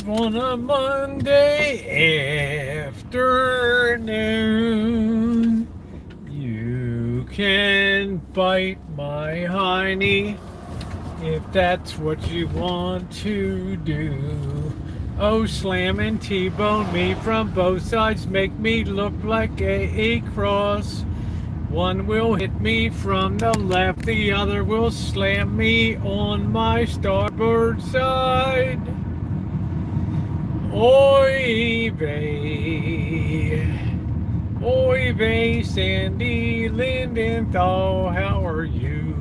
drive on a Monday afternoon. You can bite my hiney if that's what you want to do. Oh, slam and T-bone me from both sides, make me look like a cross. One will hit me from the left, the other will slam me on my starboard side. Oy vey, oy vey, Sandy Lindenthal, how are you?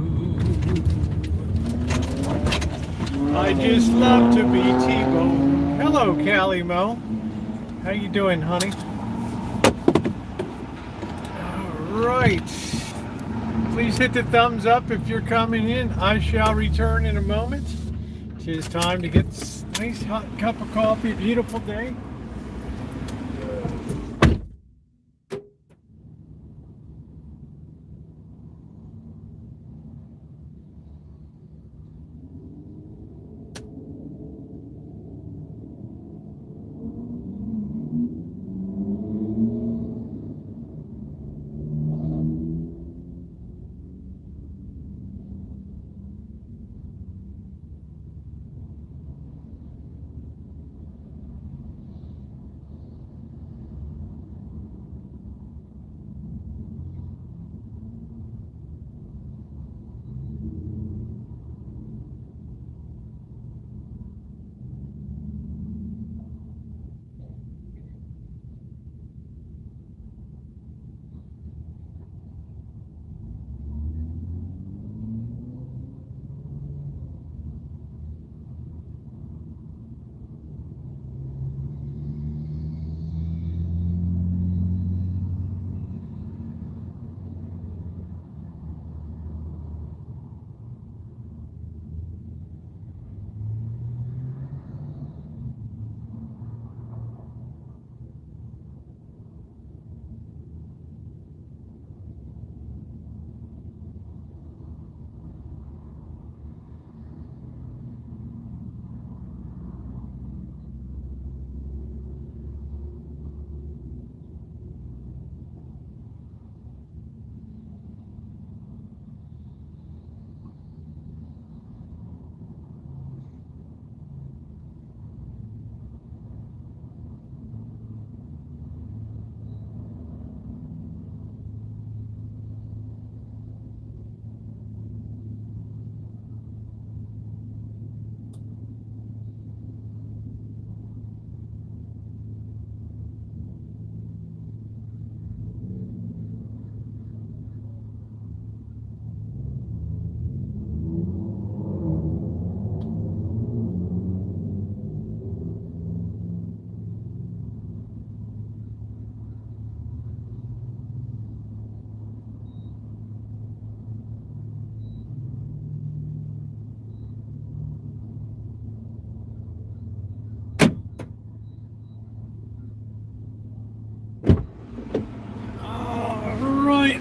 I just love to be T-bone. Hello, Callie Mo. How you doing, honey? Right. Please hit the thumbs up if you're coming in. I shall return in a moment. It's time to get a nice hot cup of coffee. Beautiful day.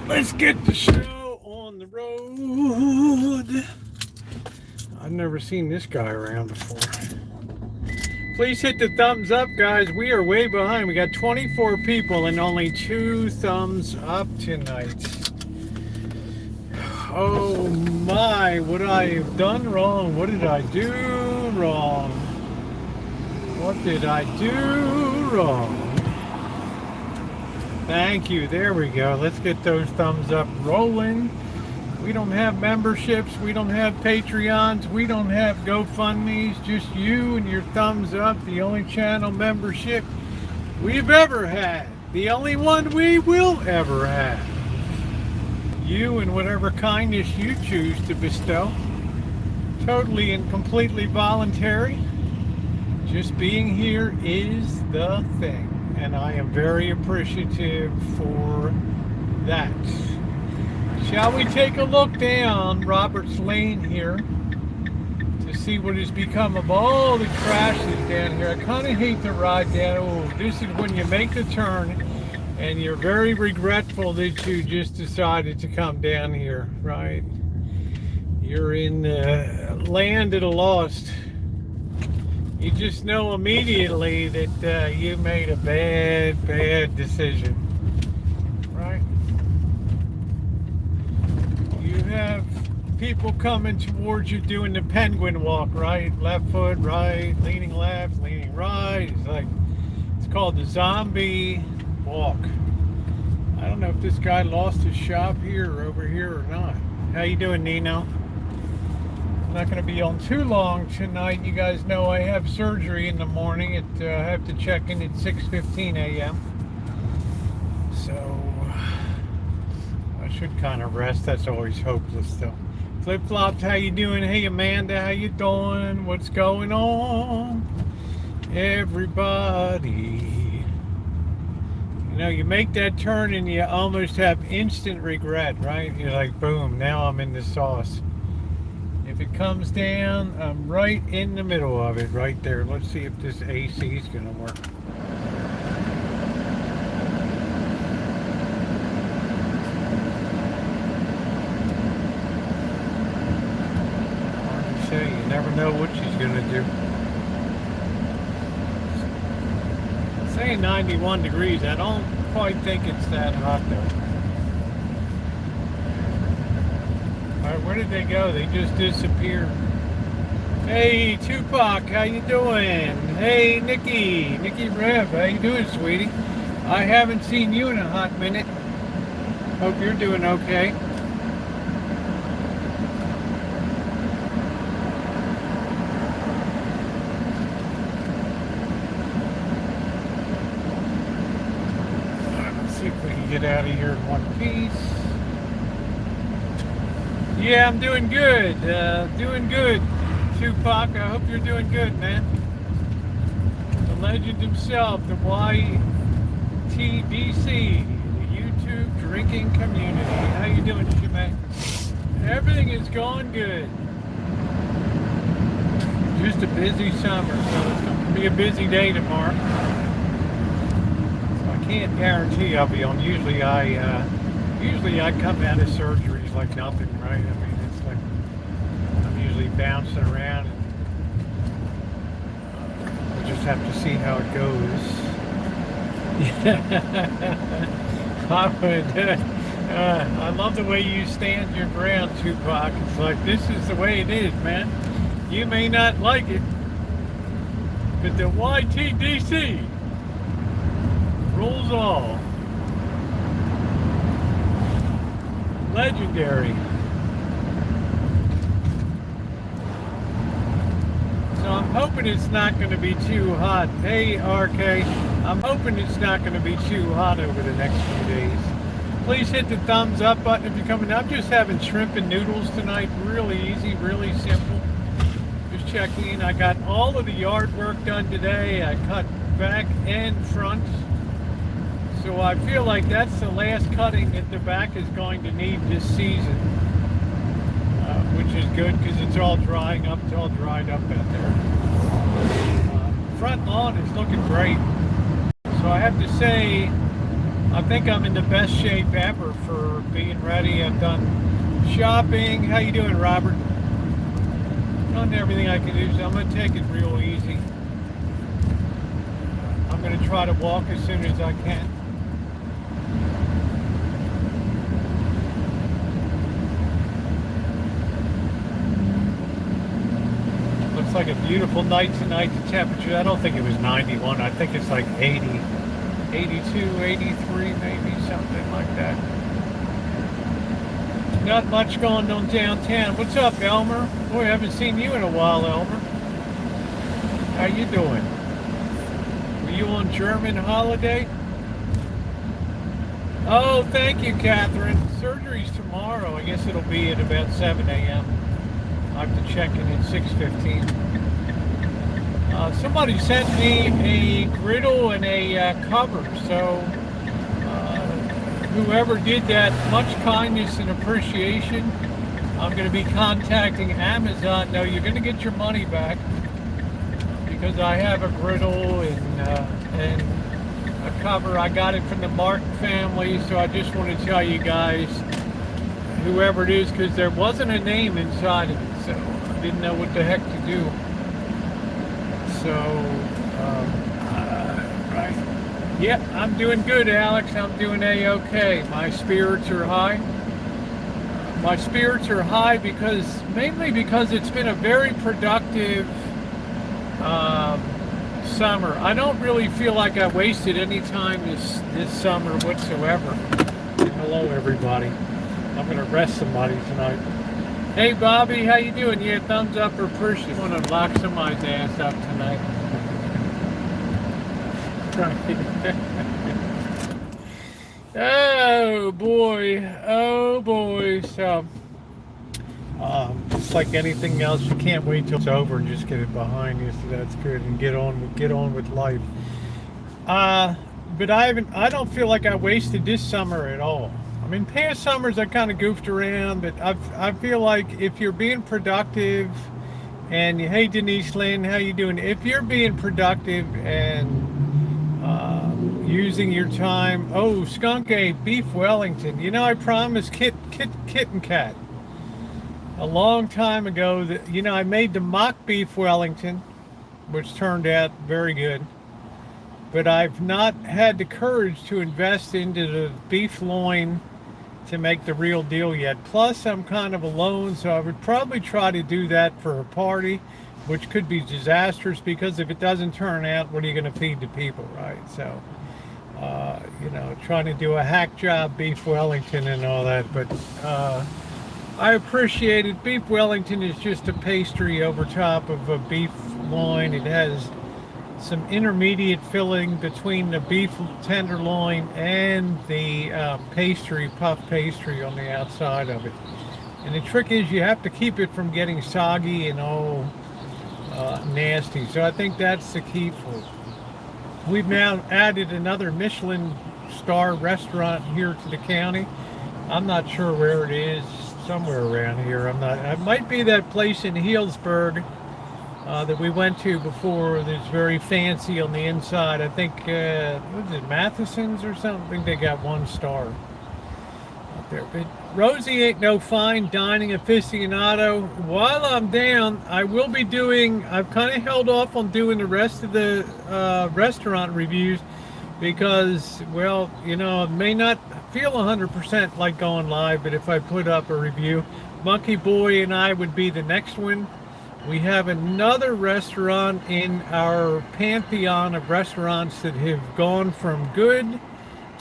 Let's get the show on the road. I've never seen this guy around before. Please hit the thumbs up, guys. We are way behind. We got 24 people and only 2 thumbs up tonight. Oh my, what I have done wrong? What did I do wrong? What did I do wrong? Thank you. There we go. Let's get those thumbs up rolling. We don't have memberships. We don't have Patreons. We don't have GoFundMes. Just you and your thumbs up. The only channel membership we've ever had. The only one we will ever have. You and whatever kindness you choose to bestow. Totally and completely voluntary. Just being here is the thing. And I am very appreciative for that. Shall we take a look down Roberts Lane here to see what has become of all the crashes down here? I kind of hate to ride down. Oh, this is when you make the turn and you're very regretful that you just decided to come down here, right? You're in land at a lost. you just know immediately that you made a bad decision, right? You have people coming towards you doing the penguin walk, right? Left foot, right, leaning left, leaning right. It's called the zombie walk. I don't know if this guy lost his shop here or over here or not. How you doing, Nino? I'm not going to be on too long tonight. You guys know I have surgery in the morning. I have to check in at 6:15 a.m. So I should kind of rest. That's always hopeless, though. Flip flops, how you doing? Hey, Amanda, how you doing? What's going on, everybody? You know, you make that turn and you almost have instant regret, right? You're like, boom, now I'm in the sauce. If it comes down, I'm right in the middle of it, right there. Let's see if this AC is going to work. Hard to say. You never know what she's going to do. It's saying 91 degrees. I don't quite think it's that hot, though. Alright, where did they go? They just disappeared. Hey, Tupac, how you doing? Hey, Nikki Rev, how you doing, sweetie? I haven't seen you in a hot minute. Hope you're doing okay. Alright, let's see if we can get out of here in one piece. Yeah, I'm doing good. Doing good, Tupac. I hope you're doing good, man. The legend himself, the YTDC, the YouTube drinking community. How you doing, Shimei? Everything is going good. Just a busy summer, so it's going to be a busy day tomorrow. So I can't guarantee I'll be on. Usually I come out of surgeries like nothing, right? I mean, it's like I'm usually bouncing around, and we just have to see how it goes. I love the way you stand your ground, Tupac. It's like, this is the way it is, man. You may not like it, but the YTDC rules all. Legendary. So I'm hoping it's not going to be too hot. Hey, RK, I'm hoping it's not going to be too hot over the next few days. Please hit the thumbs up button if you're coming. I'm just having shrimp and noodles tonight. Really easy, really simple. Just checking in. I got all of the yard work done today. I cut back and front. So I feel like that's the last cutting that the back is going to need this season, which is good because it's all drying up. It's all dried up out there. Front lawn is looking great. So I have to say, I think I'm in the best shape ever for being ready. I've done shopping. How you doing, Robert? Done everything I can do, so I'm going to take it real easy. I'm going to try to walk as soon as I can. Looks like a beautiful night tonight. The temperature, I don't think it was 91. I think it's like 80, 82, 83 maybe, something like that. Not much going on downtown. What's up, Elmer? Boy, I haven't seen you in a while, Elmer. How you doing? Were you on German holiday? Oh, thank you, Catherine. Surgery's tomorrow. I guess it'll be at about 7 a.m. I have to check in at 6:15. Somebody sent me a griddle and a cover, so whoever did that, much kindness and appreciation. I'm going to be contacting Amazon. No, you're going to get your money back because I have a griddle and a cover. I got it from the Martin family, so I just want to tell you guys, whoever it is, because there wasn't a name inside of it, so I didn't know what the heck to do. So, right. Yeah, I'm doing good, Alex. I'm doing A-okay. My spirits are high. My spirits are high mainly because it's been a very productive summer. I don't really feel like I wasted any time this summer whatsoever. Hello, everybody. I'm gonna arrest somebody tonight. Hey, Bobby, how you doing? Yeah, thumbs up or push. You want to lock somebody's ass up tonight? Oh boy, oh boy. So, just like anything else, you can't wait till it's over and just get it behind you. So that's good, and get on with life. But I don't feel like I wasted this summer at all. I mean, past summers I kind of goofed around, but I feel like if you're being productive, and hey Denise Lynn, how you doing? If you're being productive and using your time, oh Skunk ate beef Wellington. You know, I promised Kit and Cat a long time ago that I made the mock beef Wellington, which turned out very good. But I've not had the courage to invest into the beef loin to make the real deal yet. Plus, I'm kind of alone, so I would probably try to do that for a party, which could be disastrous because if it doesn't turn out, what are you going to feed the people, right? So, trying to do a hack job beef Wellington and all that. But I appreciate it. Beef Wellington is just a pastry over top of a beef loin. It has some intermediate filling between the beef tenderloin and the puff pastry on the outside of it. And the trick is you have to keep it from getting soggy and all nasty. So I think that's the key for it. We've now added another Michelin star restaurant here to the county. I'm not sure where it is, somewhere around here. It might be that place in Healdsburg that we went to before. That's very fancy on the inside. I think, what is it, Matheson's or something? I think they got 1 star out there. But Rosie ain't no fine dining aficionado. While I'm down, I will be I've kind of held off on doing the rest of the restaurant reviews because, well, it may not feel 100% like going live, but if I put up a review, Monkey Boy and I would be the next one. We have another restaurant in our pantheon of restaurants that have gone from good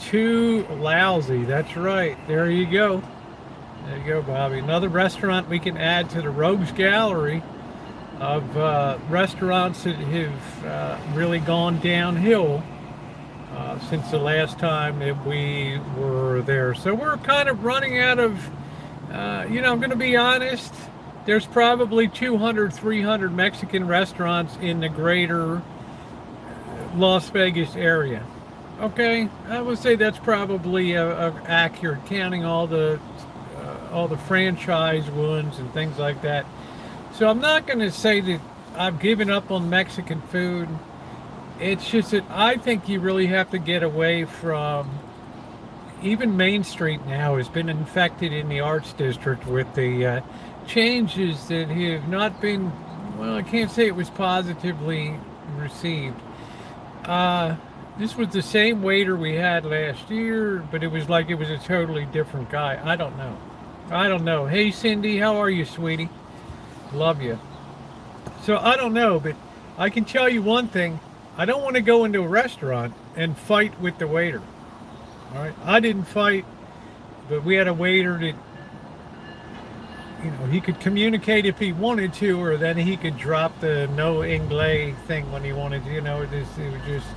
to lousy. That's right. There you go. There you go, Bobby. Another restaurant we can add to the Rogues Gallery of restaurants that have really gone downhill since the last time that we were there. So we're kind of running out of, I'm going to be honest, there's probably 200, 300 Mexican restaurants in the greater Las Vegas area. Okay, I would say that's probably accurate, counting all the franchise ones and things like that. So I'm not going to say that I've given up on Mexican food. It's just that I think you really have to get away from, even Main Street now has been infected in the Arts District with the changes that have not been, well, I can't say it was positively received. This was the same waiter we had last year, but it was like it was a totally different guy. I don't know. Hey, Cindy, how are you, sweetie? Love you. So I don't know, but I can tell you one thing. I don't want to go into a restaurant and fight with the waiter. All right. I didn't fight, but we had a waiter that, he could communicate if he wanted to, or then he could drop the no inglés thing when he wanted to. It was just,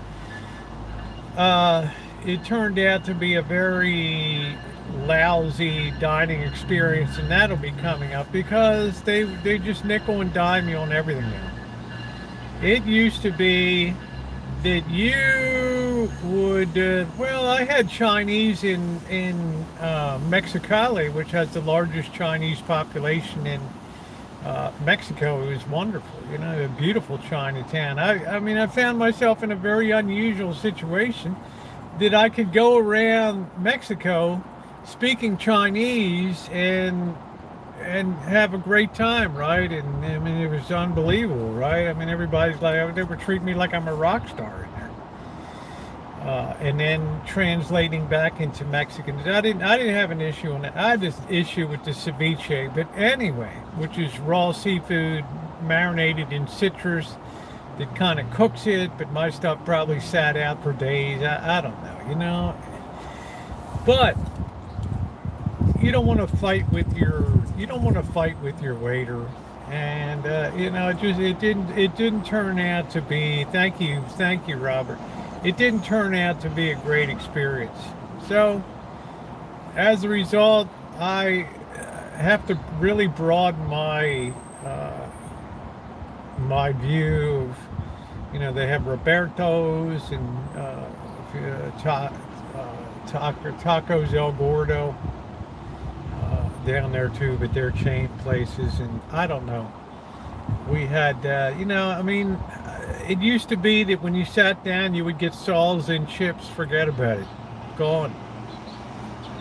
it turned out to be a very lousy dining experience, and that'll be coming up because they just nickel and dime you on everything now. It used to be that you would, I had Chinese in Mexicali, which has the largest Chinese population in Mexico. It was wonderful, a beautiful Chinatown. I found myself in a very unusual situation that I could go around Mexico speaking Chinese and and have a great time, right? And I mean, it was unbelievable, right? I mean, everybody's like, they were treating me like I'm a rock star in there. And then translating back into Mexican, I didn't have an issue on that. I had this issue with the ceviche, but anyway, which is raw seafood marinated in citrus that kind of cooks it, but my stuff probably sat out for days. I don't know, But you don't want to fight with your waiter, and it didn't turn out to be. Thank you, Robert. It didn't turn out to be a great experience. So as a result, I have to really broaden my view of, they have Roberto's and Tacos El Gordo down there too, but they're chain places, and I don't know. We had, I mean, it used to be that when you sat down, you would get salsa and chips. Forget about it, gone.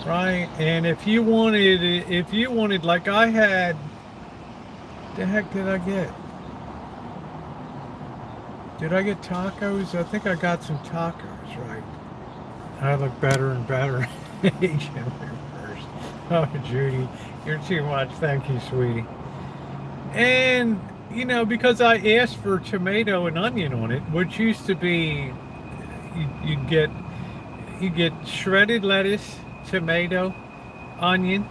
Right? And if you wanted, like I had, the heck did I get? Did I get tacos? I think I got some tacos, right? I look better and better. First. Oh, Judy, you're too much. Thank you, sweetie. And, because I asked for tomato and onion on it, which used to be, you get shredded lettuce, tomato, onion,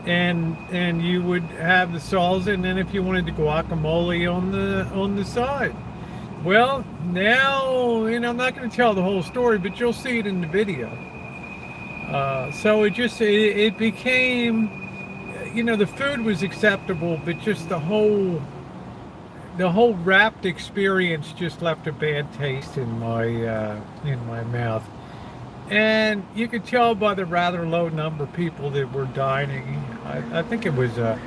and you would have the salsa, and then if you wanted the guacamole on the side. Well, now, I'm not going to tell the whole story, but you'll see it in the video. So it became, the food was acceptable, but just the whole wrapped experience just left a bad taste in my mouth. And you could tell by the rather low number of people that were dining. I think it was a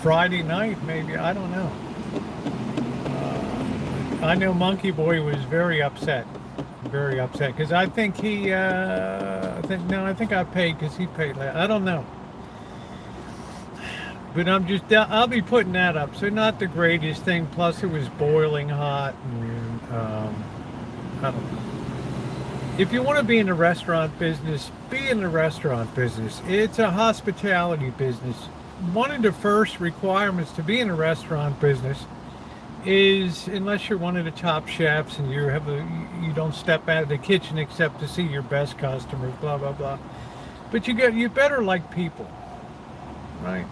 Friday night, maybe. I don't know. I know Monkey Boy was very upset, because I think I think I paid because he paid last. I don't know, but I'll be putting that up. So not the greatest thing. Plus it was boiling hot, and I don't know. If you want to be in the restaurant business, be in the restaurant business. It's a hospitality business. One of the first requirements to be in a restaurant business is, unless you're one of the top chefs and you don't step out of the kitchen except to see your best customers, blah blah blah. But you better like people, right?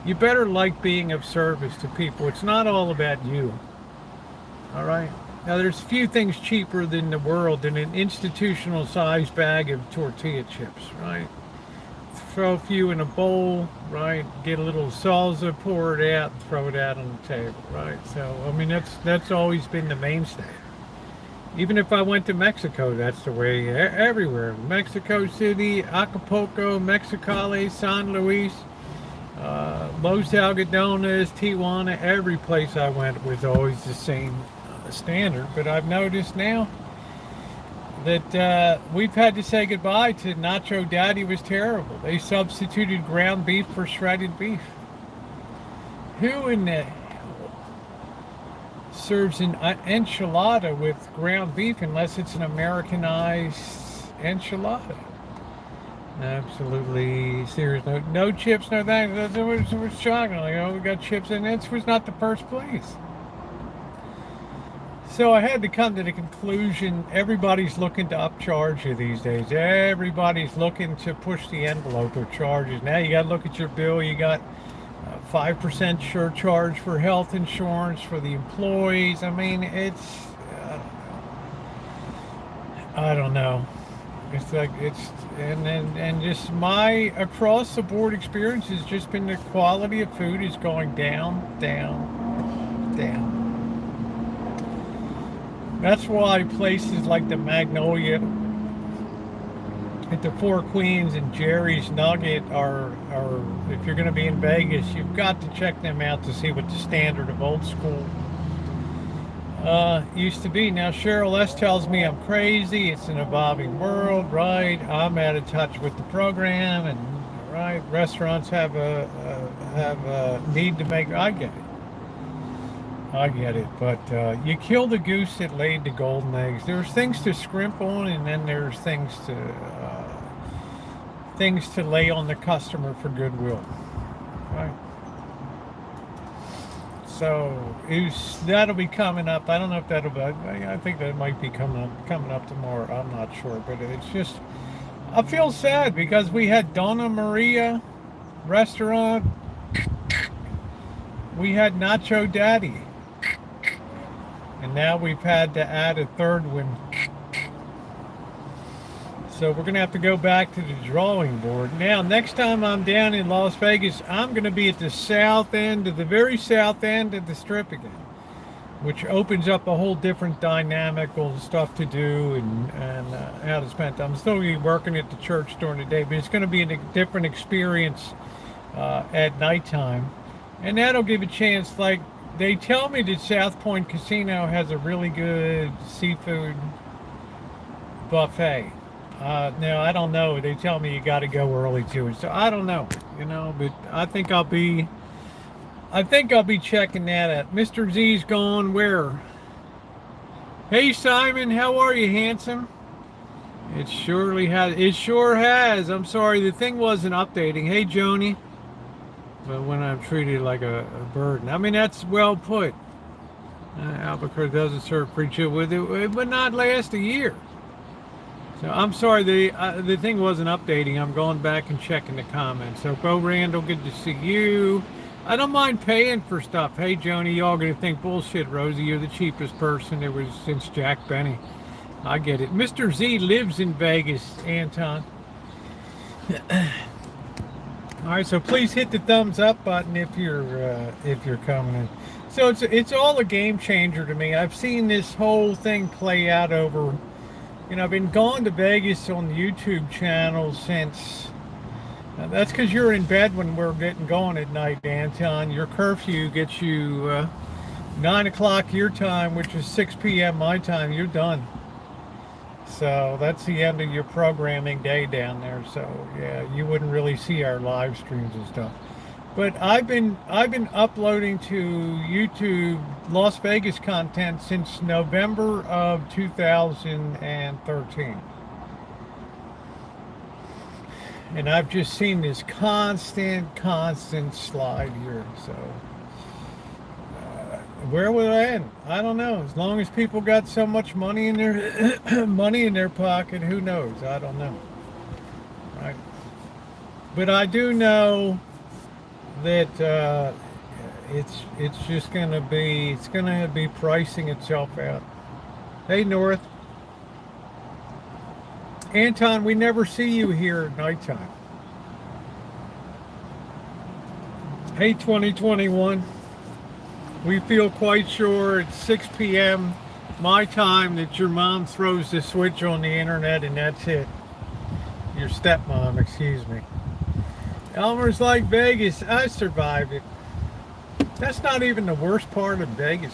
You better like being of service to people. It's not all about you. All right. Now there's few things cheaper than the world than an institutional sized bag of tortilla chips, right? Throw a few in a bowl, right? Get a little salsa, pour it out, and throw it out on the table, right? So, I mean, that's always been the mainstay. Even if I went to Mexico, that's the way everywhere. Mexico City, Acapulco, Mexicali, San Luis, Los Algodones, Tijuana, every place I went was always the same standard. But I've noticed now that we've had to say goodbye to Nacho Daddy was terrible. They substituted ground beef for shredded beef. Who in the serves an enchilada with ground beef unless it's an Americanized enchilada? Absolutely serious. No chips, no that. It was shocking. Like, oh, we got chips, and this was not the first place. So I had to come to the conclusion, everybody's looking to upcharge you these days. Everybody's looking to push the envelope of charges. Now you got to look at your bill. You got 5% surcharge for health insurance for the employees. I mean, it's, I don't know. It's like, and just my across the board experience has just been the quality of food is going down, down, down. That's why places like the Magnolia at the Four Queens and Jerry's Nugget are if you're going to be in Vegas, you've got to check them out to see what the standard of old school used to be. Now Cheryl S tells me I'm crazy. It's an evolving world, right? I'm out of touch with the program, and right? Restaurants have a need to make. I get it. I get it. But you kill the goose that laid the golden eggs. There's things to scrimp on, and then there's things to lay on the customer for goodwill, right? So that'll be coming up. I don't know if that'll be. I think that might be coming up tomorrow. I'm not sure, but it's just. I feel sad because we had Donna Maria restaurant. We had Nacho Daddy, and now we've had to add a third one. So we're gonna have to go back to the drawing board. Now, next time I'm down in Las Vegas, I'm gonna be at the south end, the very south end of the Strip again, which opens up a whole different dynamical stuff to do and how to spend time. I'm still gonna be working at the church during the day, but it's gonna be a different experience at nighttime, and that'll give a chance. Like they tell me that South Point Casino has a really good seafood buffet. Now I don't know. They tell me you got to go early to it, so I don't know, But I think I'll be checking that out. Mr. Z's gone where? Hey Simon, how are you, handsome? It surely has. It sure has. I'm sorry, the thing wasn't updating. Hey Joni, but when I'm treated like a burden, I mean that's well put. Albuquerque doesn't serve free chill with it, would not last a year. So I'm sorry, the thing wasn't updating. I'm going back and checking the comments. So Bo Randall, good to see you. I don't mind paying for stuff. Hey Joni, y'all gonna think bullshit, Rosie. You're the cheapest person there was since Jack Benny. I get it. Mr. Z lives in Vegas, Anton. All right, so please hit the thumbs up button if you're coming in. So it's all a game changer to me. I've seen this whole thing play out over. I've been going to Vegas on the YouTube channel since. That's because you're in bed when we're getting going at night, Anton. Your curfew gets you 9 o'clock your time, which is 6 p.m. my time. You're done. So that's the end of your programming day down there. So yeah, you wouldn't really see our live streams and stuff. But I've been uploading to YouTube Las Vegas content since November of 2013. And I've just seen this constant slide here. So where will it end? I don't know. As long as people got so much money in their pocket, who knows? I don't know. Right? But I do know that it's just going to be pricing itself out. Hey North. Anton, we never see you here at nighttime. Hey 2021. We feel quite sure at 6 p.m. my time that your mom throws the switch on the internet and that's it. Your stepmom, excuse me. Elmer's like Vegas. I survived it. That's not even the worst part of Vegas.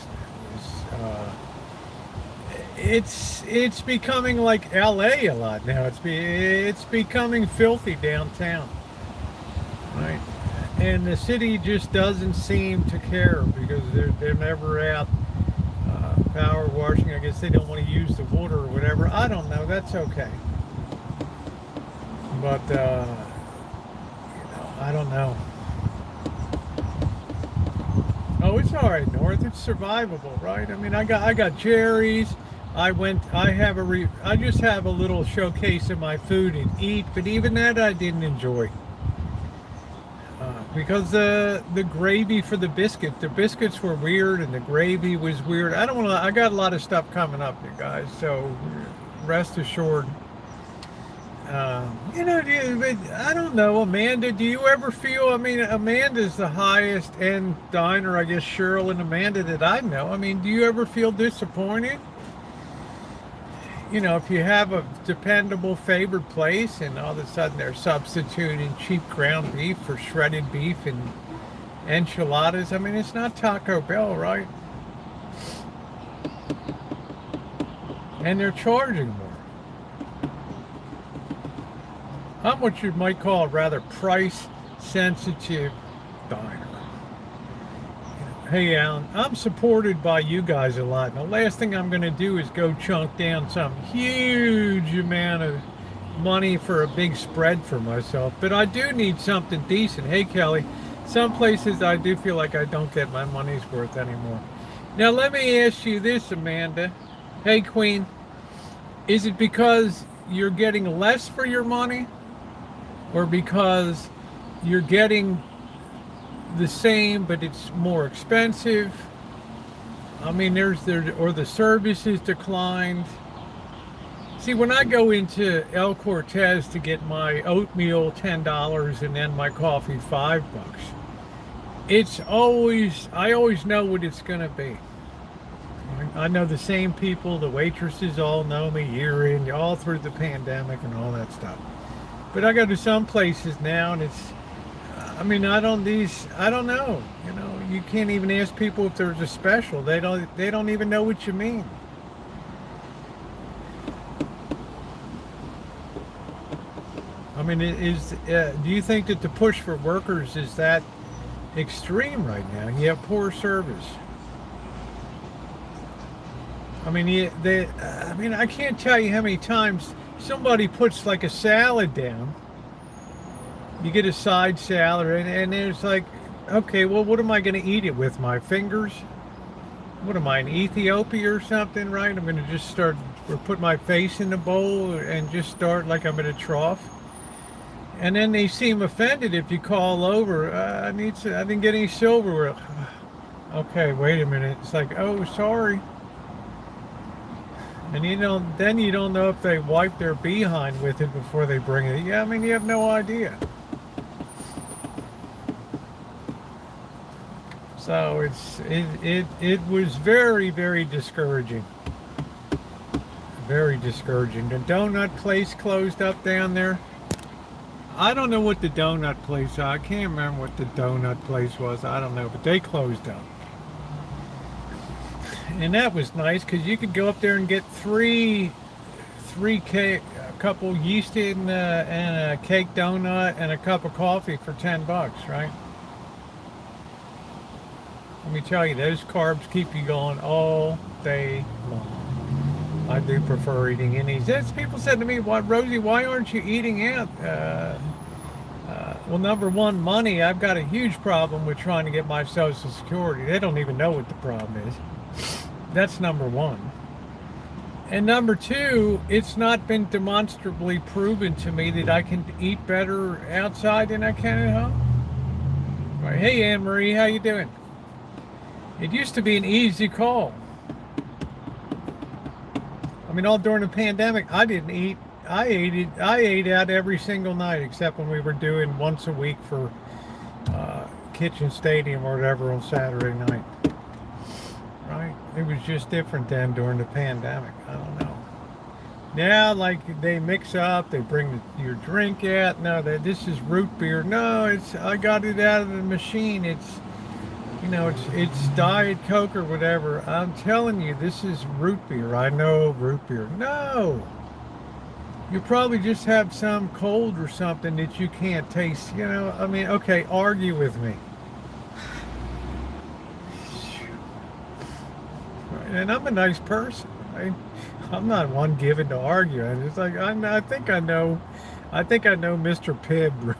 It's becoming like LA a lot now. It's becoming filthy downtown, right? And the city just doesn't seem to care because they're never out power washing. I guess they don't want to use the water or whatever. I don't know. That's okay. But I don't know. Oh, it's all right, North. It's survivable, right? I mean, I got Jerry's. I just have a little showcase of my food and eat, but even that I didn't enjoy because the gravy for the biscuits were weird and the gravy was weird. I got a lot of stuff coming up, you guys. So rest assured. I don't know, Amanda, do you ever feel, Amanda's the highest end diner, I guess Cheryl and Amanda that I know. I mean, do you ever feel disappointed? If you have a dependable favored place and all of a sudden they're substituting cheap ground beef for shredded beef and enchiladas, I mean, it's not Taco Bell, right? And they're charging more. I'm what you might call a rather price-sensitive diner. Hey, Alan, I'm supported by you guys a lot. And the last thing I'm going to do is go chunk down some huge amount of money for a big spread for myself. But I do need something decent. Hey, Kelly, some places I do feel like I don't get my money's worth anymore. Now, let me ask you this, Amanda. Hey, Queen, is it because you're getting less for your money, or because you're getting the same but it's more expensive? I mean, or the service is declined. See, when I go into El Cortez to get my oatmeal $10 and then my coffee $5, I always know what it's going to be. I know the same people, the waitresses all know me year in, all through the pandemic and all that stuff. But I go to some places now and I don't know. You know, you can't even ask people if there's a special. They don't even know what you mean. I mean, do you think that the push for workers is that extreme right now? You have poor service. I mean, I can't tell you how many times somebody puts like a salad down. You get a side salad, and it's like, okay, well, what am I going to eat it with? My fingers? What am I, in Ethiopia or something, right? I'm going to just start, or put my face in the bowl and just start like I'm in a trough. And then they seem offended if you call over. I didn't get any silverware. Okay, wait a minute. It's like, oh, sorry. And then you don't know if they wipe their behind with it before they bring it. Yeah, I mean, you have no idea. So it was very, very discouraging. Very discouraging. The donut place closed up down there. I don't know what the donut place, I can't remember what the donut place was. I don't know, but they closed up. And that was nice because you could go up there and get three cake, a couple yeasted and a cake donut and a cup of coffee for $10, right? Let me tell you, those carbs keep you going all day long. I do prefer eating in these. People said to me, Rosie, why aren't you eating out? Well, number one, money. I've got a huge problem with trying to get my Social Security. They don't even know what the problem is. That's number one. And number two, it's not been demonstrably proven to me that I can eat better outside than I can at home. Right. Hey, Anne Marie, how you doing? It used to be an easy call. I mean, all during the pandemic, I didn't eat. I ate out every single night, except when we were doing once a week for Kitchen Stadium or whatever on Saturday night. Right? It was just different then during the pandemic. I don't know. Now, like, they mix up, they bring your drink out. No, this is root beer. No, I got it out of the machine. It's Diet Coke or whatever. I'm telling you, this is root beer. I know root beer. No. You probably just have some cold or something that you can't taste. I mean, okay, argue with me. And I'm a nice person. I'm not one given to argue. It's like I think I know Mr. Pibb root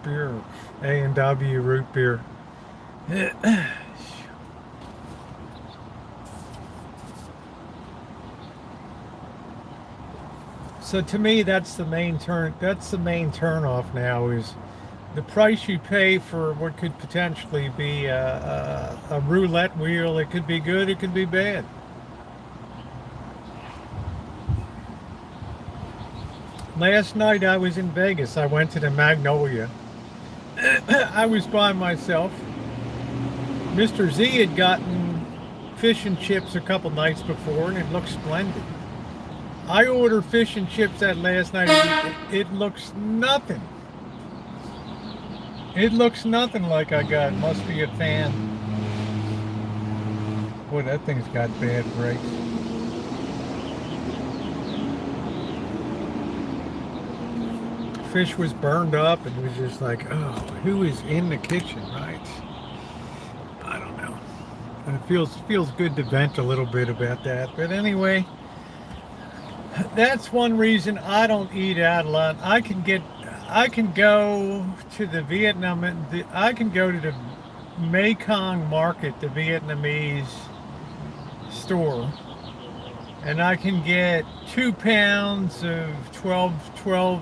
beer, A&W root beer. So to me, that's the main turn off now, is the price you pay for what could potentially be a roulette wheel. It could be good, it could be bad. Last night I was in Vegas. I went to the Magnolia. I was by myself. Mr. Z had gotten fish and chips a couple nights before, and it looked splendid. I ordered fish and chips that last night. It looks nothing. It looks nothing like I got. Must be a fan. Boy, that thing's got bad brakes. fish was burned up, and it was just like, oh, who is in the kitchen, right? I don't know. And it feels good to vent a little bit about that. But anyway, that's one reason I don't eat out a lot. I can go to the I can go to the Mekong market, the Vietnamese store, and I can get 2 pounds of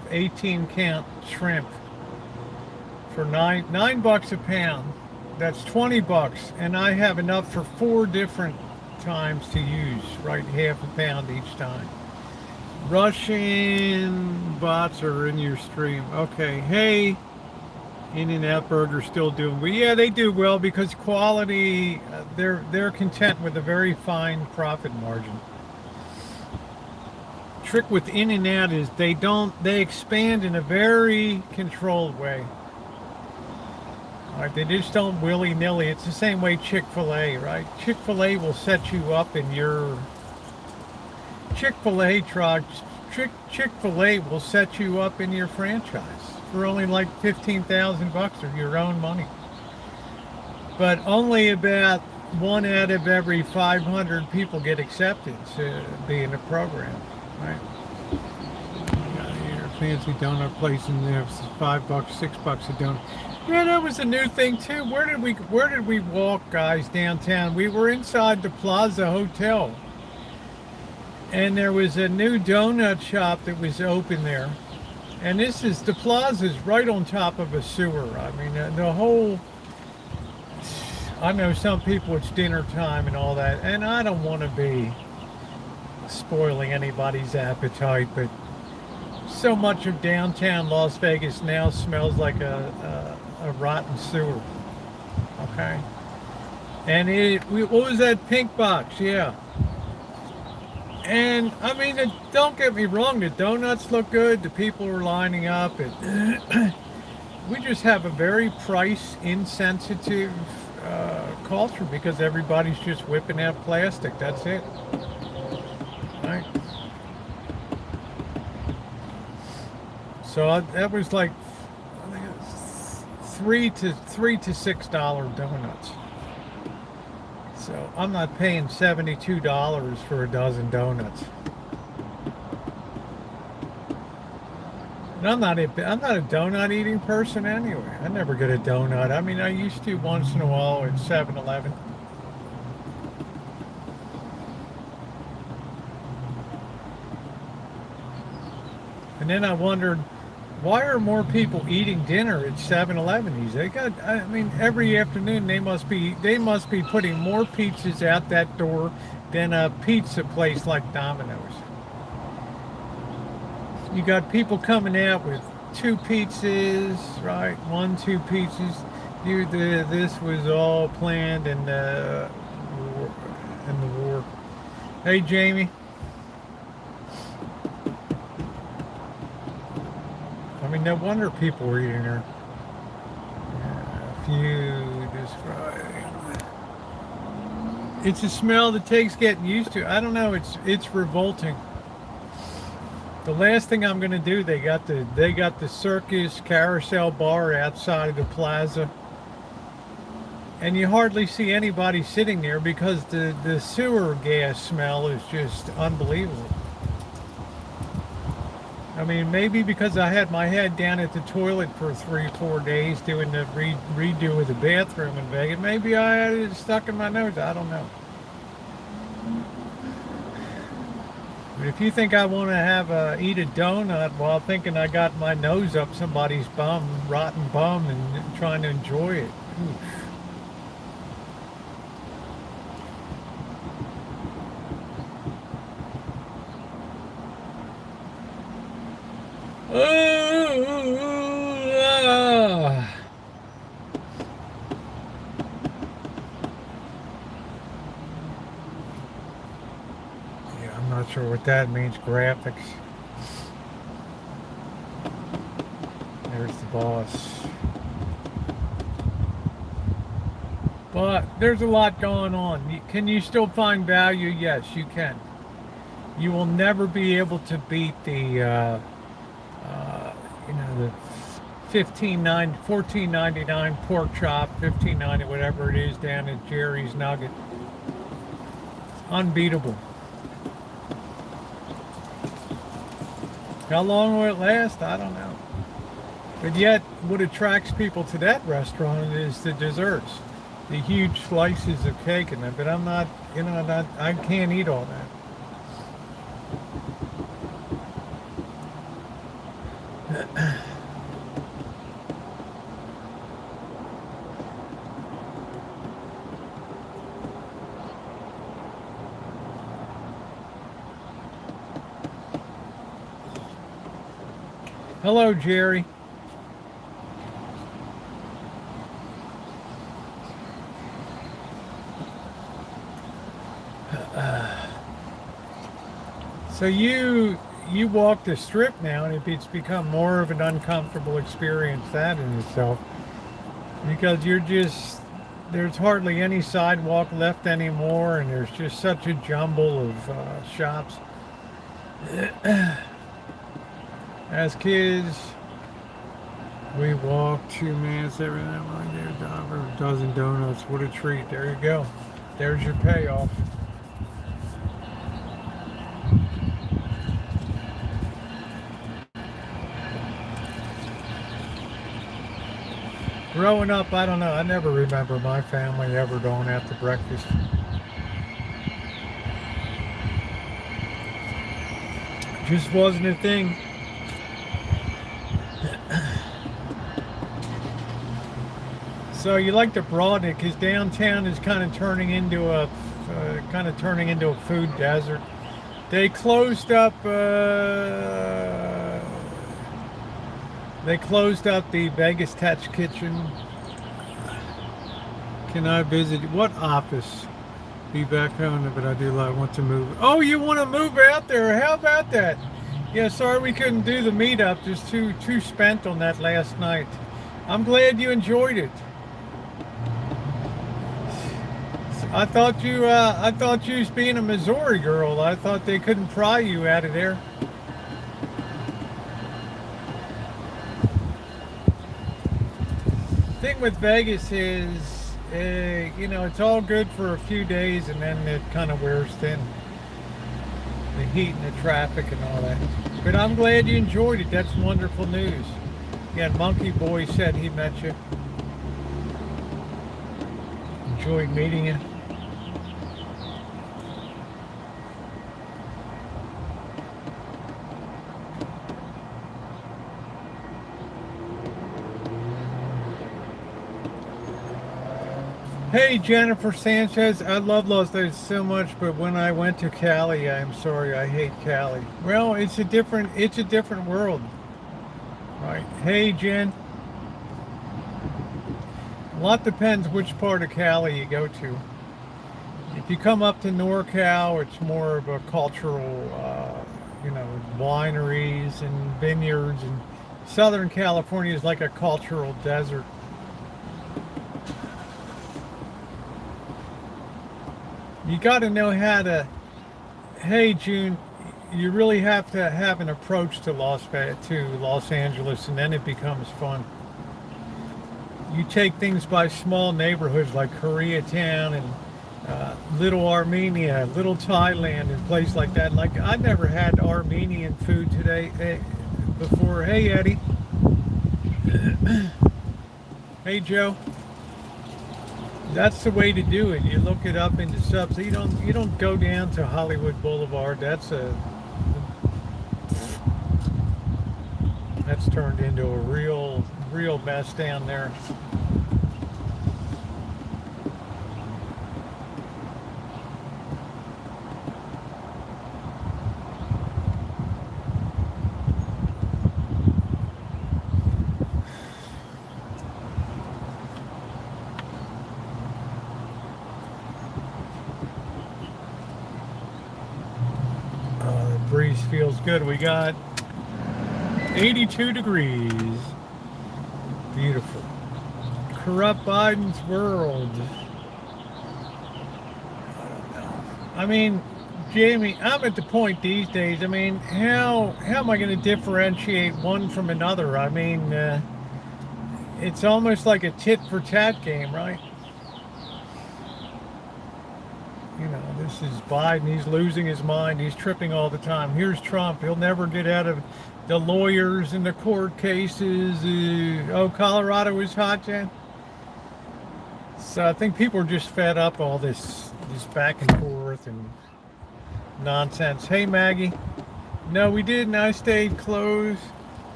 18 count shrimp for $9 a pound. That's $20, and I have enough for 4 different times to use, right? Half a pound each time. Russian bots are in your stream. Okay, hey, In-N-Out Burger still doing well. Yeah, they do well because quality. They're content with a very fine profit margin. Trick with In-N-Out is they expand in a very controlled way. All right, they just don't willy-nilly. It's the same way Chick-fil-A, right? Chick-fil-A will set you up in your Chick-fil-A will set you up in your franchise for only like $15,000 of your own money. But only about 1 out of every 500 people get accepted to be in the program, right? Got here a fancy donut place in there, $5, $6 a donut. Yeah, that was a new thing too. Where did we walk, guys, downtown? We were inside the Plaza Hotel, and there was a new donut shop that was open there. And the Plaza's right on top of a sewer. I mean, the whole, I know some people it's dinner time and all that, and I don't want to be spoiling anybody's appetite, but so much of downtown Las Vegas now smells like a rotten sewer. Okay. And what was that pink box? Yeah. And I mean, don't get me wrong, the donuts look good, the people are lining up. We just have a very price insensitive culture because everybody's just whipping out plastic. That's it. Right? So that was like $3 to $6 donuts. So I'm not paying $72 for a dozen donuts. And I'm not a donut eating person anyway. I never get a donut. I mean, I used to once in a while at 7-Eleven. And then I wondered, why are more people eating dinner at 7-Eleven? They got, I mean, every afternoon they must be putting more pizzas out that door than a pizza place like Domino's. You got people coming out with 2 pizzas, right? 2 pizzas. This was all planned in the war. Hey, Jamie. I mean, no wonder people were eating her. It's a smell that takes getting used to. I don't know. It's revolting. The last thing I'm going to do, they got the circus carousel bar outside of the plaza, and you hardly see anybody sitting there because the sewer gas smell is just unbelievable. I mean, maybe because I had my head down at the toilet for 3-4 days doing the redo of the bathroom in Vegas. Maybe I had it stuck in my nose. I don't know. But if you think I want to eat a donut while thinking I got my nose up somebody's rotten bum, and trying to enjoy it, oof. Yeah, I'm not sure what that means. Graphics. There's the boss. But there's a lot going on. Can you still find value? Yes, you can. You will never be able to beat the the 14.99 pork chop, 15.90 whatever it is down at Jerry's Nugget. Unbeatable. How long will it last? I don't know. But yet, what attracts people to that restaurant is the desserts, the huge slices of cake in it. But I'm not, I can't eat all that. Hello, Jerry. So you walk the strip now, and it's become more of an uncomfortable experience, that in itself, because there's hardly any sidewalk left anymore, and there's just such a jumble of shops. As kids, we walked 2 minutes every night right there, a dozen donuts. What a treat. There you go. There's your payoff. Growing up, I don't know, I never remember my family ever going out to breakfast. Just wasn't a thing. So you like to broaden it, because downtown is kind of turning into a food desert. They closed up the Vegas Touch Kitchen. Can I visit? What office? Be back home, but I want to move. Oh, you want to move out there? How about that? Yeah, sorry we couldn't do the meetup. Just too spent on that last night. I'm glad you enjoyed it. I thought you was being a Missouri girl. I thought they couldn't pry you out of there. Thing with Vegas is, it's all good for a few days, and then it kind of wears thin. The heat and the traffic and all that. But I'm glad you enjoyed it. That's wonderful news. Yeah, Monkey Boy said he met you. Enjoyed meeting you. Hey, Jennifer Sanchez, I love Los Angeles so much, but when I went to Cali, I'm sorry, I hate Cali. Well, it's a different world. Right. Hey, Jen. A lot depends which part of Cali you go to. If you come up to NorCal, it's more of a cultural, wineries and vineyards, and Southern California is like a cultural desert. You got to know how to, hey June, you really have to have an approach to Los Angeles, and then it becomes fun. You take things by small neighborhoods like Koreatown and Little Armenia, Little Thailand, and places like that. Like, I never had Armenian food before. Hey Eddie. Hey Joe. That's the way to do it. You look it up into subs. You don't go down to Hollywood Boulevard. That's turned into a real mess down there. Breeze feels good. We got 82 degrees. Beautiful. Corrupt Biden's world. I don't know. I mean, Jamie, I'm at the point these days. I mean, how am I going to differentiate one from another? I mean, it's almost like a tit for tat game, right? You know, this is Biden. He's losing his mind. He's tripping all the time. Here's Trump. He'll never get out of the lawyers and the court cases. Oh, Colorado is hot, Jen. So I think people are just fed up all this back and forth and nonsense. Hey, Maggie. No, we didn't. I stayed close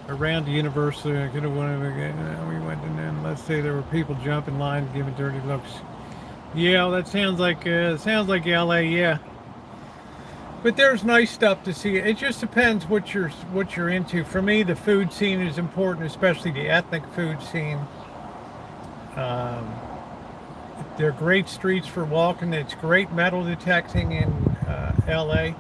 around the university. I could have went again. We went, and then let's say there were people jumping lines, giving dirty looks. Yeah, well, that sounds like LA. Yeah, but there's nice stuff to see. It just depends what you're into. For me, the food scene is important, especially the ethnic food scene. They're great streets for walking. It's great metal detecting in LA.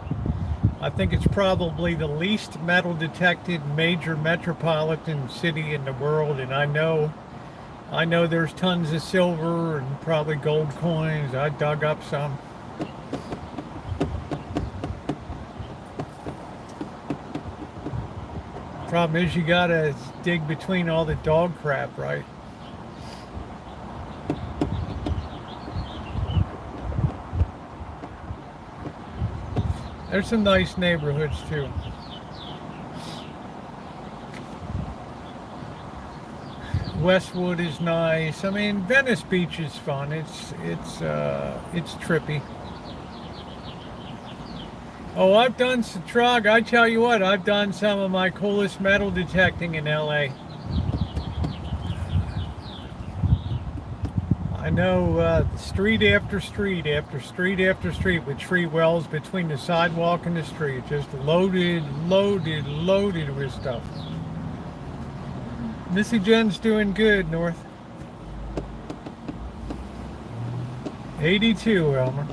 I think it's probably the least metal detected major metropolitan city in the world, and I know there's tons of silver and probably gold coins. I dug up some. Problem is you gotta dig between all the dog crap, right? There's some nice neighborhoods too. Westwood is nice. I mean, Venice Beach is fun. It's trippy. Oh, I've done some Trog. I tell you what, I've done some of my coolest metal detecting in LA. I know street after street after street after street with tree wells between the sidewalk and the street, just loaded with stuff. Missy Jen's doing good, North. 82, Elmer.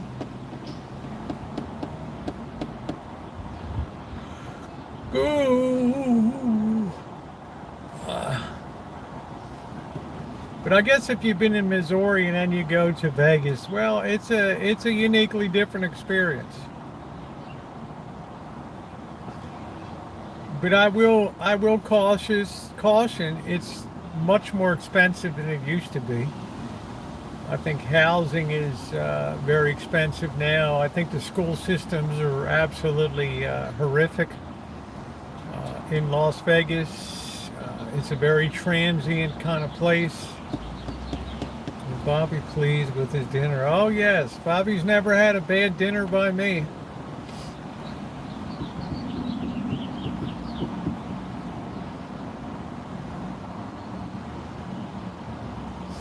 Ooh. But I guess if you've been in Missouri and then you go to Vegas, well, it's a uniquely different experience. But I will caution it's much more expensive than it used to be. I think housing is very expensive now. I think the school systems are absolutely horrific in Las Vegas. It's a very transient kind of place. Is Bobby pleased with his dinner? Oh yes, Bobby's never had a bad dinner by me.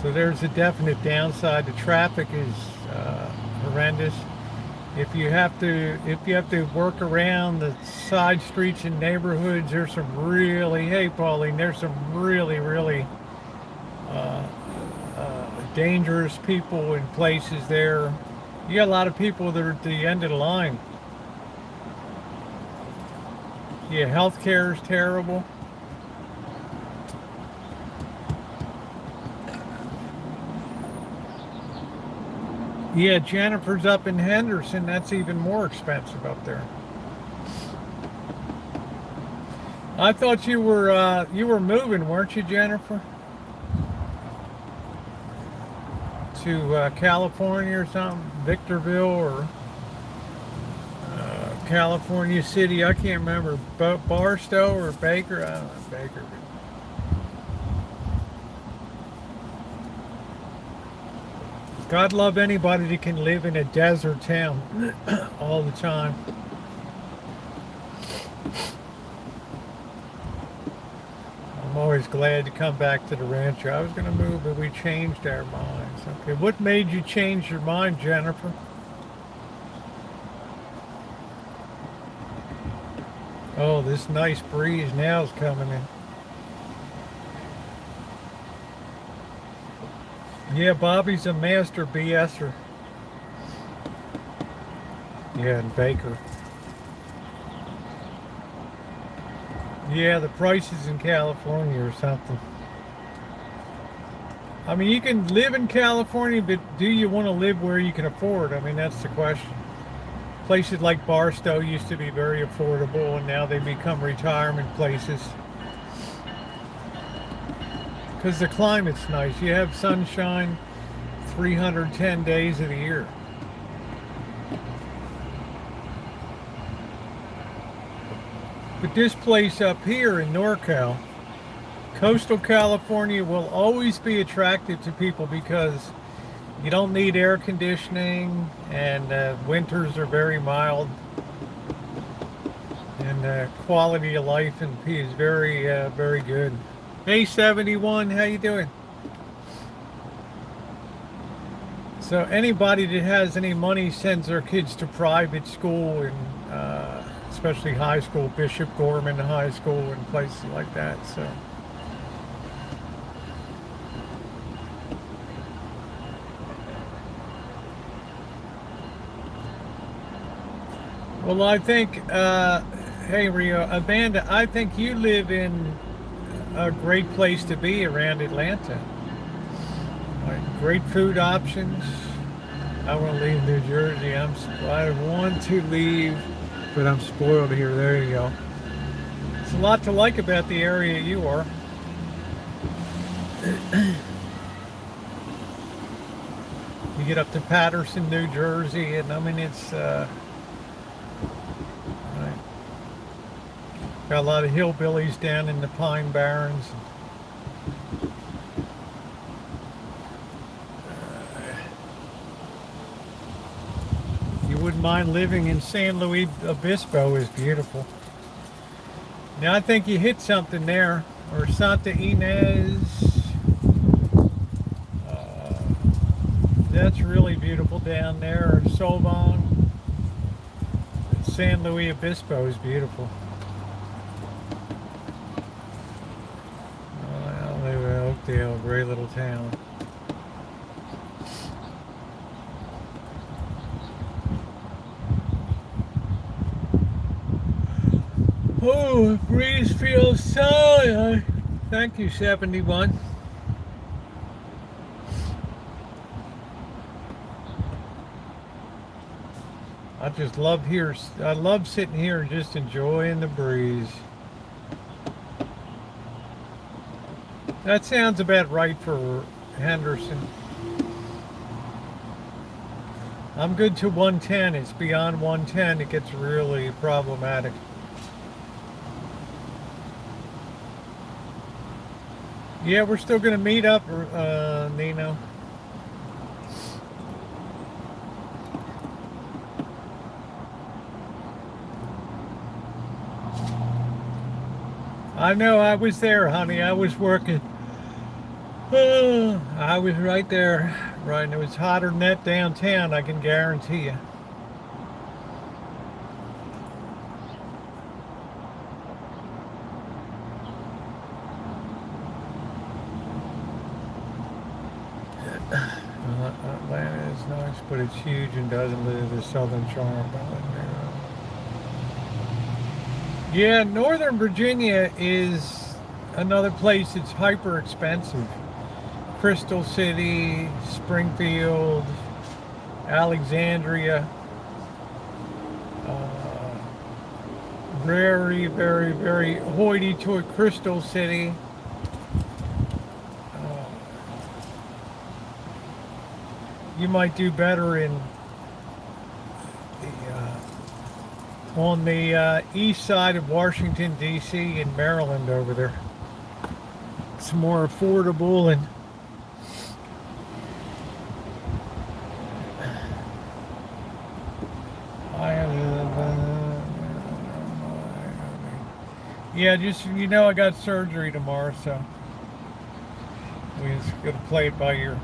So there's a definite downside. The traffic is horrendous. If you have to work around the side streets and neighborhoods, there's some really, hey Pauline, there's some really dangerous people in places there. You got a lot of people that are at the end of the line. Yeah, healthcare is terrible. Yeah, Jennifer's up in Henderson. That's even more expensive up there. I thought you were moving, weren't you, Jennifer? To California or something, Victorville or California City. I can't remember. Barstow or Baker. I don't know, Baker. God love anybody that can live in a desert town all the time. I'm always glad to come back to the Rancho. I was going to move, but we changed our minds. Okay, what made you change your mind, Jennifer? Oh, this nice breeze now is coming in. Yeah, Bobby's a master BSer. Yeah, and Baker. Yeah, the prices in California or something. I mean, you can live in California, but do you want to live where you can afford? I mean, that's the question. Places like Barstow used to be very affordable, and now they become retirement places. Because the climate's nice. You have sunshine 310 days of the year. But this place up here in NorCal, coastal California, will always be attractive to people because you don't need air conditioning, and winters are very mild, and quality of life in P is very, very good. Hey, 71, how you doing? So anybody that has any money sends their kids to private school, and especially high school, Bishop Gorman High School and places like that. So. Well, I think, hey Rio, Amanda, I think you live in a great place to be around Atlanta. Like, great food options. I want to leave New Jersey. I want to leave, but I'm spoiled here. There you go. It's a lot to like about the area you are. You get up to Patterson, New Jersey, and I mean, it's got a lot of hillbillies down in the Pine Barrens. You wouldn't mind living in San Luis Obispo is beautiful. Now I think you hit something there, or Santa Ynez. That's really beautiful down there. Or Solvang. San Luis Obispo is beautiful. Oakdale, great little town. Oh, the breeze feels so. Thank you, 71. I just love here. I love sitting here and just enjoying the breeze. That sounds about right for Henderson. I'm good to 110. It's beyond 110. It gets really problematic. Yeah, we're still going to meet up, Nino. I know, I was there, honey. I was working. I was right there. Right, and it was hotter than that downtown, I can guarantee you. Atlanta is nice, but it's huge and doesn't live the southern charm. Yeah, Northern Virginia is another place that's hyper expensive. Crystal City, Springfield, Alexandria. Very, very, very hoity-toity Crystal City. You might do better in on the east side of Washington, D.C. in Maryland over there. It's more affordable, and yeah, just, you know, I got surgery tomorrow, so we just got to play it by ear.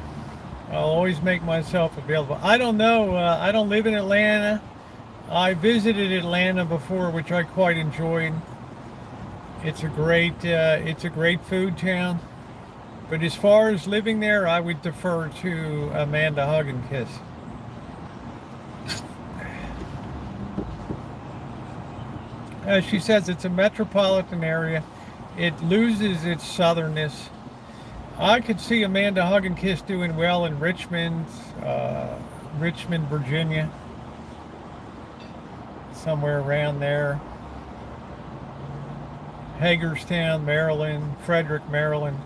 I'll always make myself available. I don't know. I don't live in Atlanta. I visited Atlanta before, which I quite enjoyed. It's a great food town. But as far as living there, I would defer to Amanda Hug and Kiss. As she says, it's a metropolitan area. It loses its southernness. I could see Amanda Hug and Kiss doing well in Richmond, Virginia. somewhere around there. Hagerstown, Maryland, Frederick, Maryland.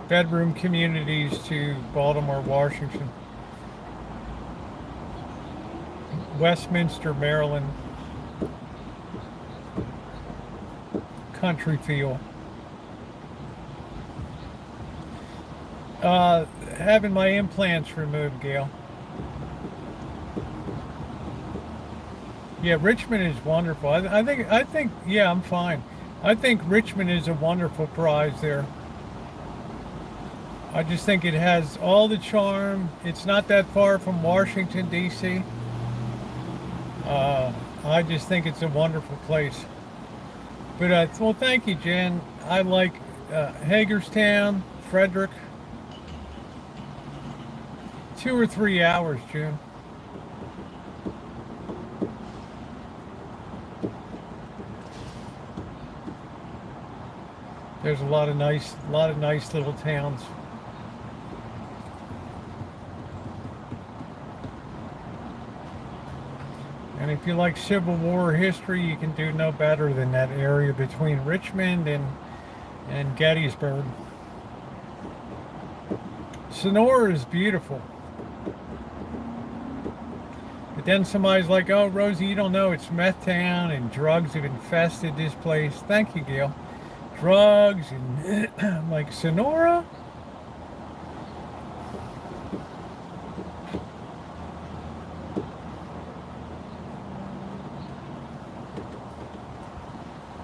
Bedroom communities to Baltimore, Washington. Westminster, Maryland. Country feel. Having my implants removed, Gail. Yeah, Richmond is wonderful. I think, yeah, I'm fine. I think Richmond is a wonderful prize there. I just think it has all the charm. It's not that far from Washington, D.C. I just think it's a wonderful place. But, well, thank you, Jen. I like Hagerstown, Frederick. 2 or 3 hours, June. There's a lot of nice little towns. And if you like Civil War history, you can do no better than that area between Richmond and Gettysburg. Sonora is beautiful. But then somebody's like, oh, Rosie, you don't know, it's meth town and drugs have infested this place. Thank you, Gail. Drugs and I'm like, Sonora?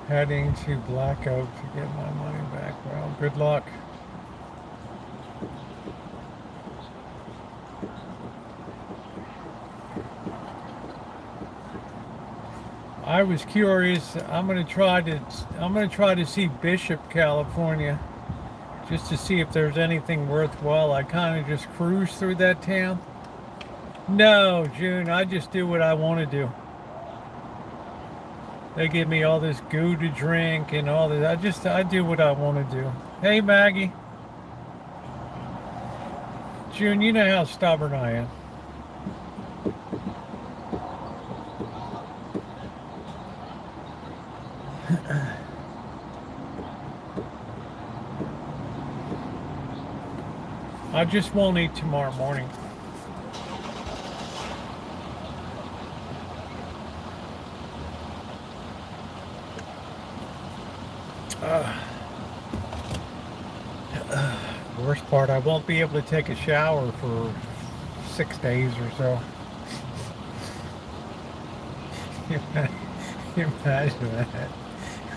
Heading to Black Oak to get my money back. Well, good luck. I was curious. I'm gonna try to see Bishop, California, just to see if there's anything worthwhile. I kind of just cruise through that town. No, June. I just do what I want to do. They give me all this goo to drink and all this. I do what I want to do. Hey, Maggie. June, you know how stubborn I am. I just won't eat tomorrow morning. Worst part, I won't be able to take a shower for 6 days or so. Imagine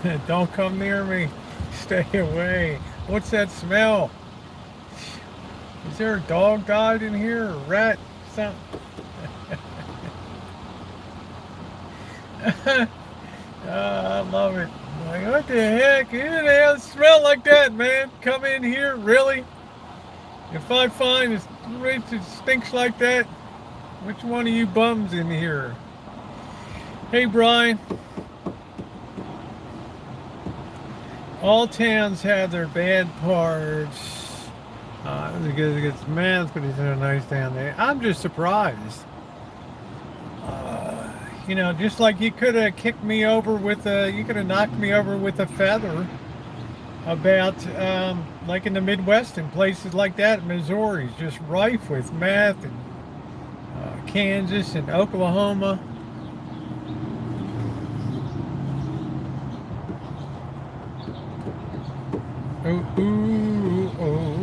that. Don't come near me. Stay away. What's that smell? Is there a dog died in here or a rat? Something? I love it. Like, what the heck? Who the hell smell like that, man? Come in here, really? If I find it stinks like that, which one of you bums in here? Hey, Brian. All towns have their bad parts. It's man's, but it's in a nice town there. I'm just surprised. You know, just like you could have kicked me over with you could have knocked me over with a feather about, like in the Midwest and places like that. Missouri's just rife with meth, and Kansas and Oklahoma. Ooh, ooh, ooh.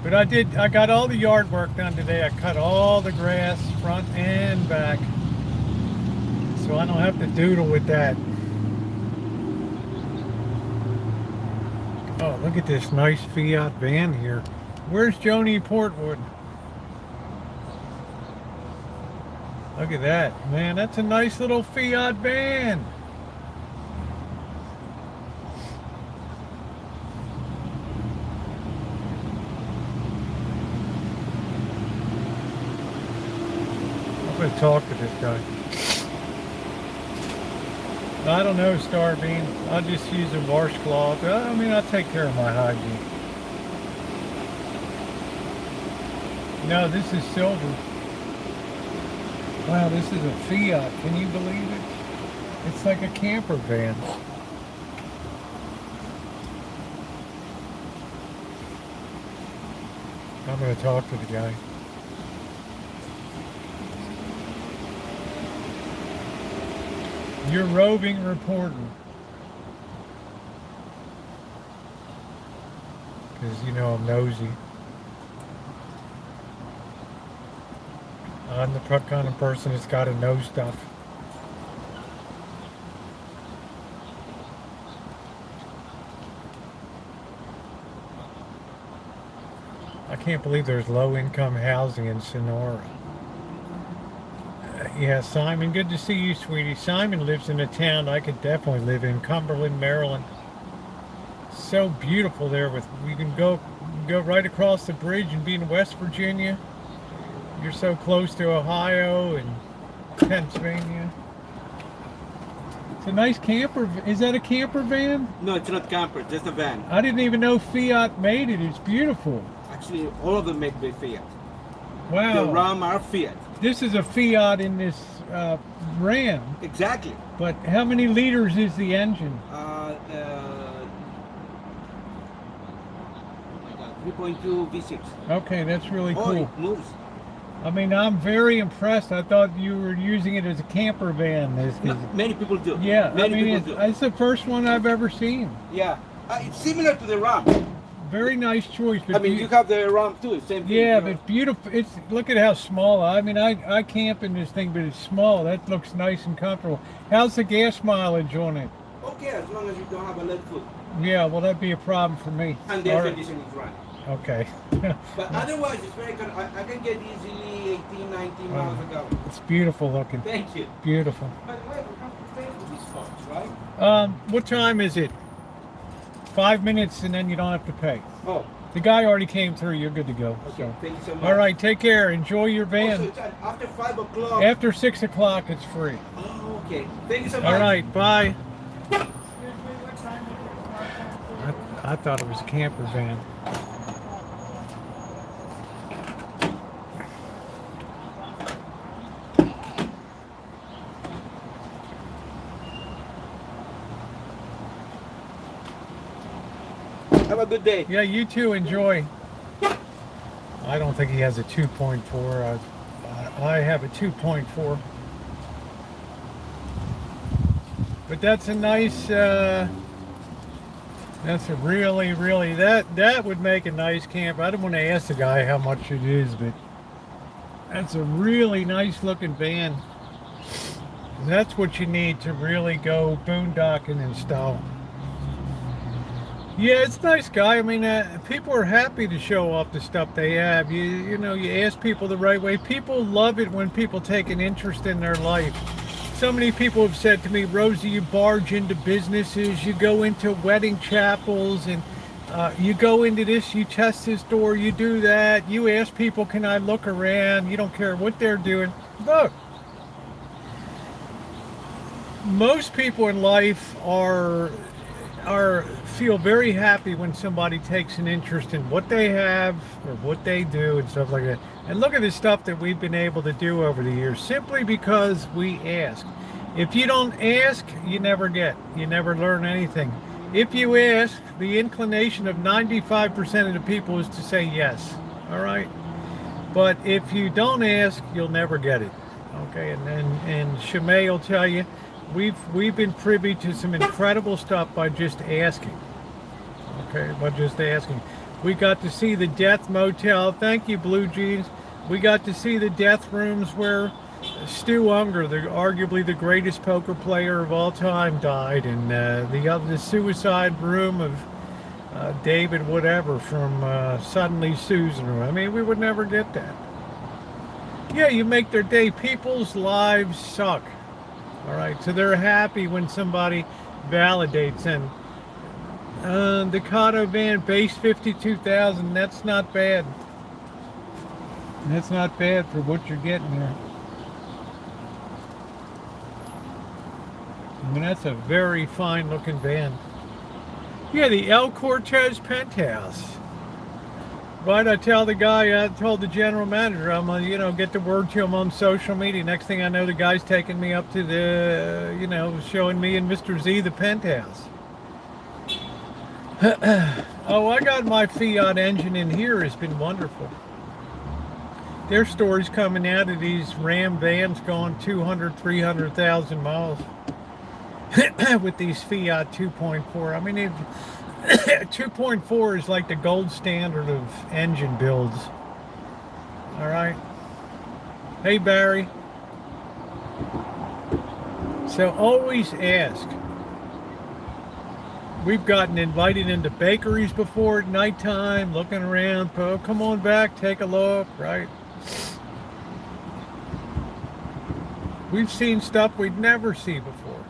But I got all the yard work done today. I cut all the grass front and back, so I don't have to doodle with that. Oh, look at this nice Fiat van here. Where's Joni Portwood? Look at that, man. That's a nice little Fiat van. I'm going to talk to this guy. I don't know, Starbeam. I'll just use a washcloth. I mean, I'll take care of my hygiene. No, this is silver. Wow, this is a Fiat. Can you believe it? It's like a camper van. I'm going to talk to the guy. You're roving reporter. Because, you know, I'm nosy. I'm the kind of person that's got to know stuff. I can't believe there's low-income housing in Sonora. Yeah, Simon, good to see you, sweetie. Simon lives in a town I could definitely live in, Cumberland, Maryland. So beautiful there. You can go right across the bridge and be in West Virginia. You're so close to Ohio and Pennsylvania. It's a nice camper. Is that a camper van? No, it's not camper, just a van. I didn't even know Fiat made it. It's beautiful. Actually, all of them made by Fiat. Wow. The Ram are Fiat. This is a Fiat in this Ram. Exactly. But how many liters is the engine? 3.2 V6. Okay, that's really Oh, cool. it moves. I mean, I'm very impressed. I thought you were using it as a camper van. No, many people do. Yeah, many I mean, people do. it's the first one I've ever seen. Yeah, it's similar to the Ram. Very nice choice. But I mean, you have the Ram too, same thing. yeah, but beautiful. Look at how small. I mean, I camp in this thing, but it's small. That looks nice and comfortable. How's the gas mileage on it? Okay, as long as you don't have a lead foot. Yeah, well, that'd be a problem for me. And the air conditioning is running. Okay. But otherwise, it's very good. I can get easily 18, 19 miles a gallon. It's beautiful looking. Thank you. Beautiful. By the way, we have to pay for these phones, right? What time is it? 5 minutes and then you don't have to pay. Oh. The guy already came through. You're good to go. Okay, So. thank you so much. All right, take care. Enjoy your van. Also, it's after 5 o'clock. After 6 o'clock, it's free. Oh, okay. Thank you so much. All right, bye. I thought it was a camper van. Have a good day. Yeah, you too. Enjoy. I don't think he has a 2.4. I have a 2.4. But that's a nice, that's a really, that would make a nice camp. I don't want to ask the guy how much it is, but that's a really nice looking van. That's what you need to really go boondocking and stuff. Yeah, it's a nice guy. I mean, people are happy to show off the stuff they have. You know, you ask people the right way. People love it when people take an interest in their life. So many people have said to me, Rosie, you barge into businesses, you go into wedding chapels, and you go into this, you test this door, you do that. You ask people, can I look around? You don't care what they're doing. Look. Most people in life feel very happy when somebody takes an interest in what they have or what they do and stuff like that. And look at the stuff that we've been able to do over the years simply because we ask. If you don't ask, you never get. You never learn anything. If you ask, the inclination of 95% of the people is to say yes. All right? But if you don't ask, you'll never get it. Okay? And Shimei will tell you, we've been privy to some incredible stuff by just asking. Okay, by just asking. We got to see the Death Motel. Thank you, Blue Jeans. We got to see the death rooms where Stu Unger, arguably the greatest poker player of all time, died, and the suicide room of David whatever from Suddenly Susan. I mean, we would never get that. Yeah, you make their day. People's lives suck. All right, so they're happy when somebody validates. And the Kato van base 52,000. That's not bad. That's not bad for what you're getting there. mean, that's a very fine looking van. Yeah, the El Cortez penthouse. Right, I tell the guy, I told the general manager, I'm gonna, get the word to him on social media. Next thing I know, the guy's taking me up to the, showing me and Mr. Z the penthouse. Oh, I got my Fiat engine in here. It's been wonderful. There's stories coming out of these Ram vans going 200, 300,000 miles with these Fiat 2.4. I mean, 2.4 is like the gold standard of engine builds. All right. Hey, Barry. So always ask. We've gotten invited into bakeries before at nighttime, looking around. Oh, come on back, take a look, right? We've seen stuff we'd never see before.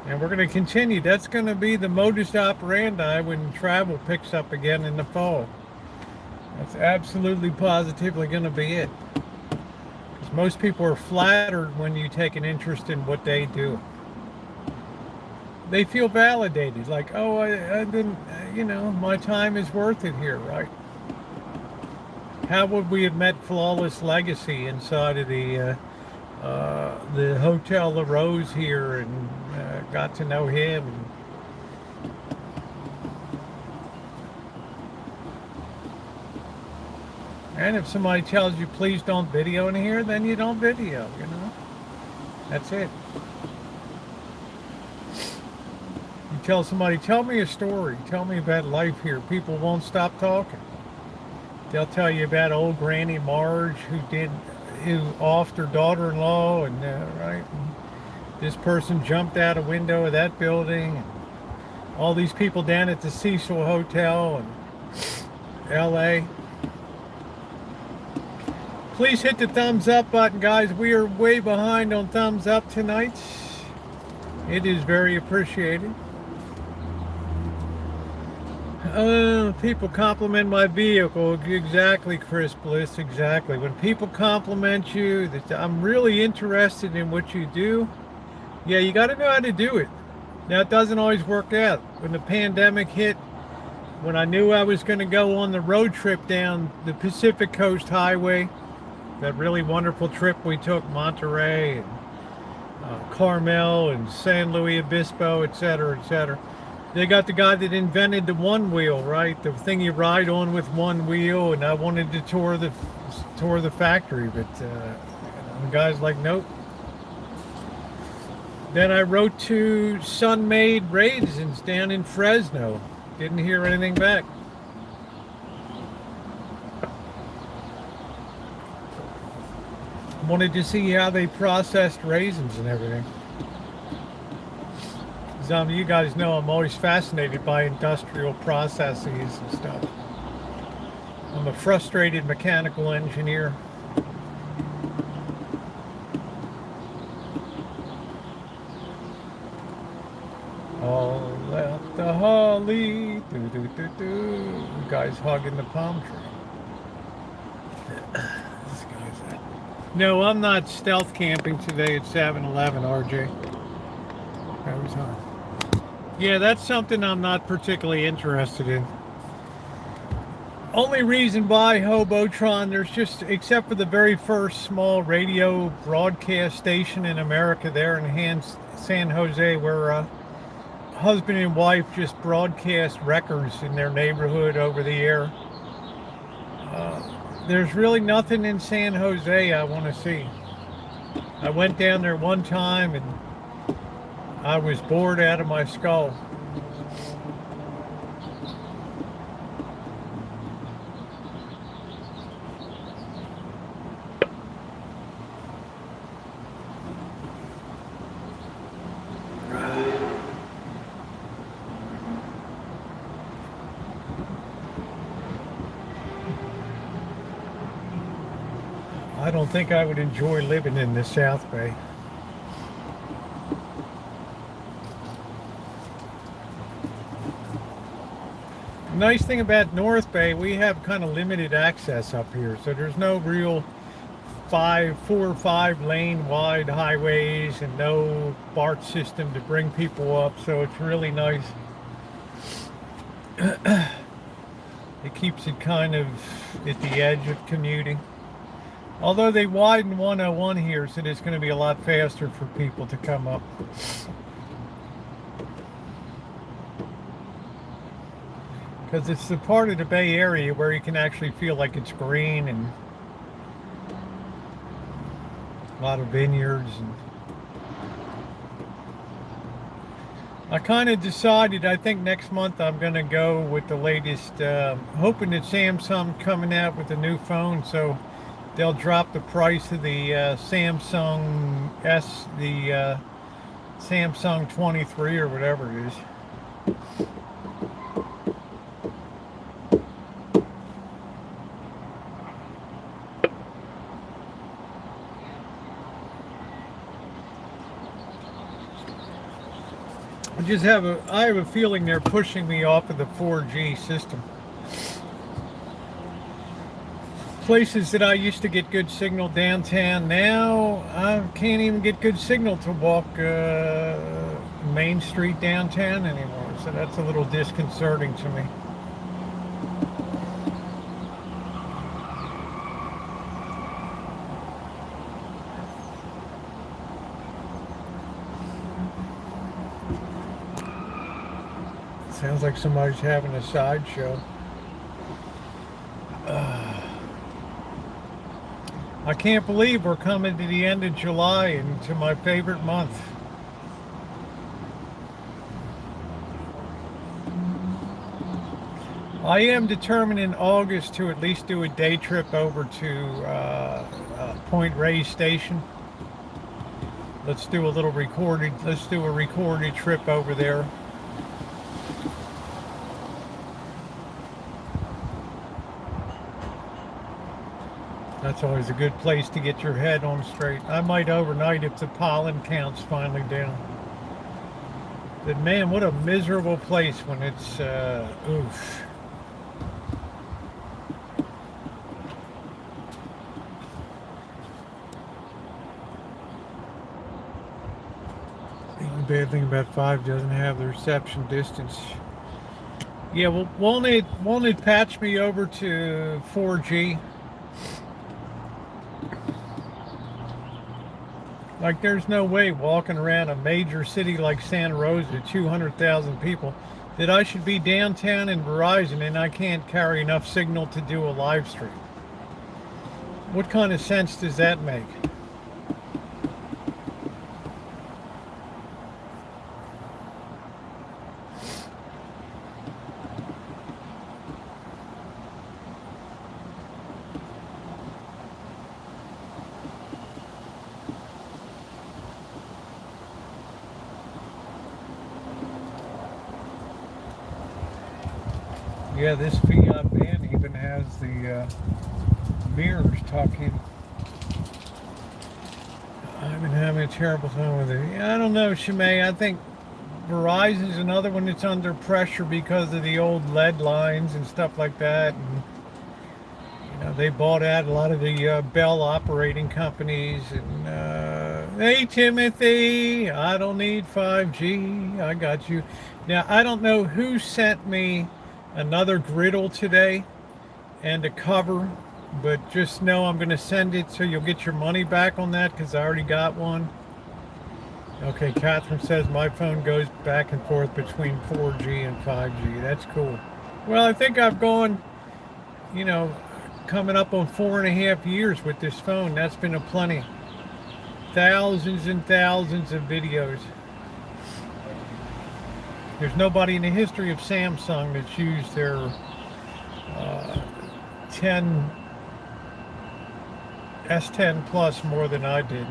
And we're going to continue. That's going to be the modus operandi when travel picks up again in the fall. That's absolutely positively going to be it. Because most people are flattered when you take an interest in what they do. They feel validated, like, oh, I didn't, my time is worth it here, right? How would we have met Flawless Legacy inside of the Hotel La Rose here and got to know him? And if somebody tells you, please don't video in here, then you don't video, That's it. Tell somebody, tell me a story, tell me about life here. People won't stop talking. They'll tell you about old Granny Marge who offed her daughter-in-law, and right, and this person jumped out a window of that building, and all these people down at the Cecil Hotel in LA. Please hit the thumbs up button, guys. We are way behind on thumbs up tonight. It is very appreciated. People compliment my vehicle. Exactly, Chris Bliss, exactly. When people compliment you, I'm really interested in what you do. Yeah, you got to know how to do it. Now, it doesn't always work out. When the pandemic hit, when I knew I was going to go on the road trip down the Pacific Coast Highway, that really wonderful trip we took, Monterey and Carmel and San Luis Obispo, etc., etc. They got the guy that invented the one wheel, right? The thing you ride on with one wheel, and I wanted to tour the factory, but the guy's like, nope. Then I wrote to Sun-Made Raisins down in Fresno. Didn't hear anything back. Wanted to see how they processed raisins and everything. You guys know I'm always fascinated by industrial processes and stuff. I'm a frustrated mechanical engineer. All at the holly, the guy's hugging the palm tree. This guy's no, I'm not stealth camping today at 7-Eleven, RJ. That was hard. Yeah, that's something I'm not particularly interested in. Only reason why Hobotron, there's just, except for the very first small radio broadcast station in America there in San Jose, where husband and wife just broadcast records in their neighborhood over the air. There's really nothing in San Jose I want to see. I went down there one time and I was bored out of my skull. I don't think I would enjoy living in the South Bay. The nice thing about North Bay, we have kind of limited access up here, so there's no real 4 or 5 lane wide highways and no BART system to bring people up, so it's really nice. It keeps it kind of at the edge of commuting. Although they widened 101 here, so it's going to be a lot faster for people to come up. Because it's the part of the Bay Area where you can actually feel like it's green and a lot of vineyards. And I kind of decided, I think next month I'm going to go with the latest, hoping that Samsung coming out with a new phone, so they'll drop the price of the Samsung Samsung 23 or whatever it is. I have a feeling they're pushing me off of the 4G system. Places that I used to get good signal downtown, now I can't even get good signal to walk Main Street downtown anymore. So that's a little disconcerting to me. Sounds like somebody's having a sideshow. I can't believe we're coming to the end of July and to my favorite month. I am determined in August to at least do a day trip over to Point Reyes Station. Let's do a recorded trip over there. That's always a good place to get your head on straight. I might overnight if the pollen count's finally down. But man, what a miserable place when it's, oof. The only bad thing about 5 doesn't have the reception distance. Yeah, well, won't it patch me over to 4G? Like, there's no way walking around a major city like Santa Rosa, 200,000 people, that I should be downtown in Verizon and I can't carry enough signal to do a live stream. What kind of sense does that make? Yeah, this Fiat van even has the mirrors tucked-in. I've been having a terrible time with it. I don't know, Shimei. I think Verizon's another one that's under pressure because of the old lead lines and stuff like that. And, you know, they bought out a lot of the Bell operating companies. And hey, Timothy, I don't need 5G. I got you. Now, I don't know who sent me another griddle today and a cover, but just know I'm going to send it so you'll get your money back on that because I already got one. Okay, Catherine says my phone goes back and forth between 4G and 5G. That's cool. Well, I think I've gone, you know, coming up on 4.5 years with this phone. That's been a plenty. Thousands and thousands of videos. There's nobody in the history of Samsung that's used their 10S10 Plus more than I did.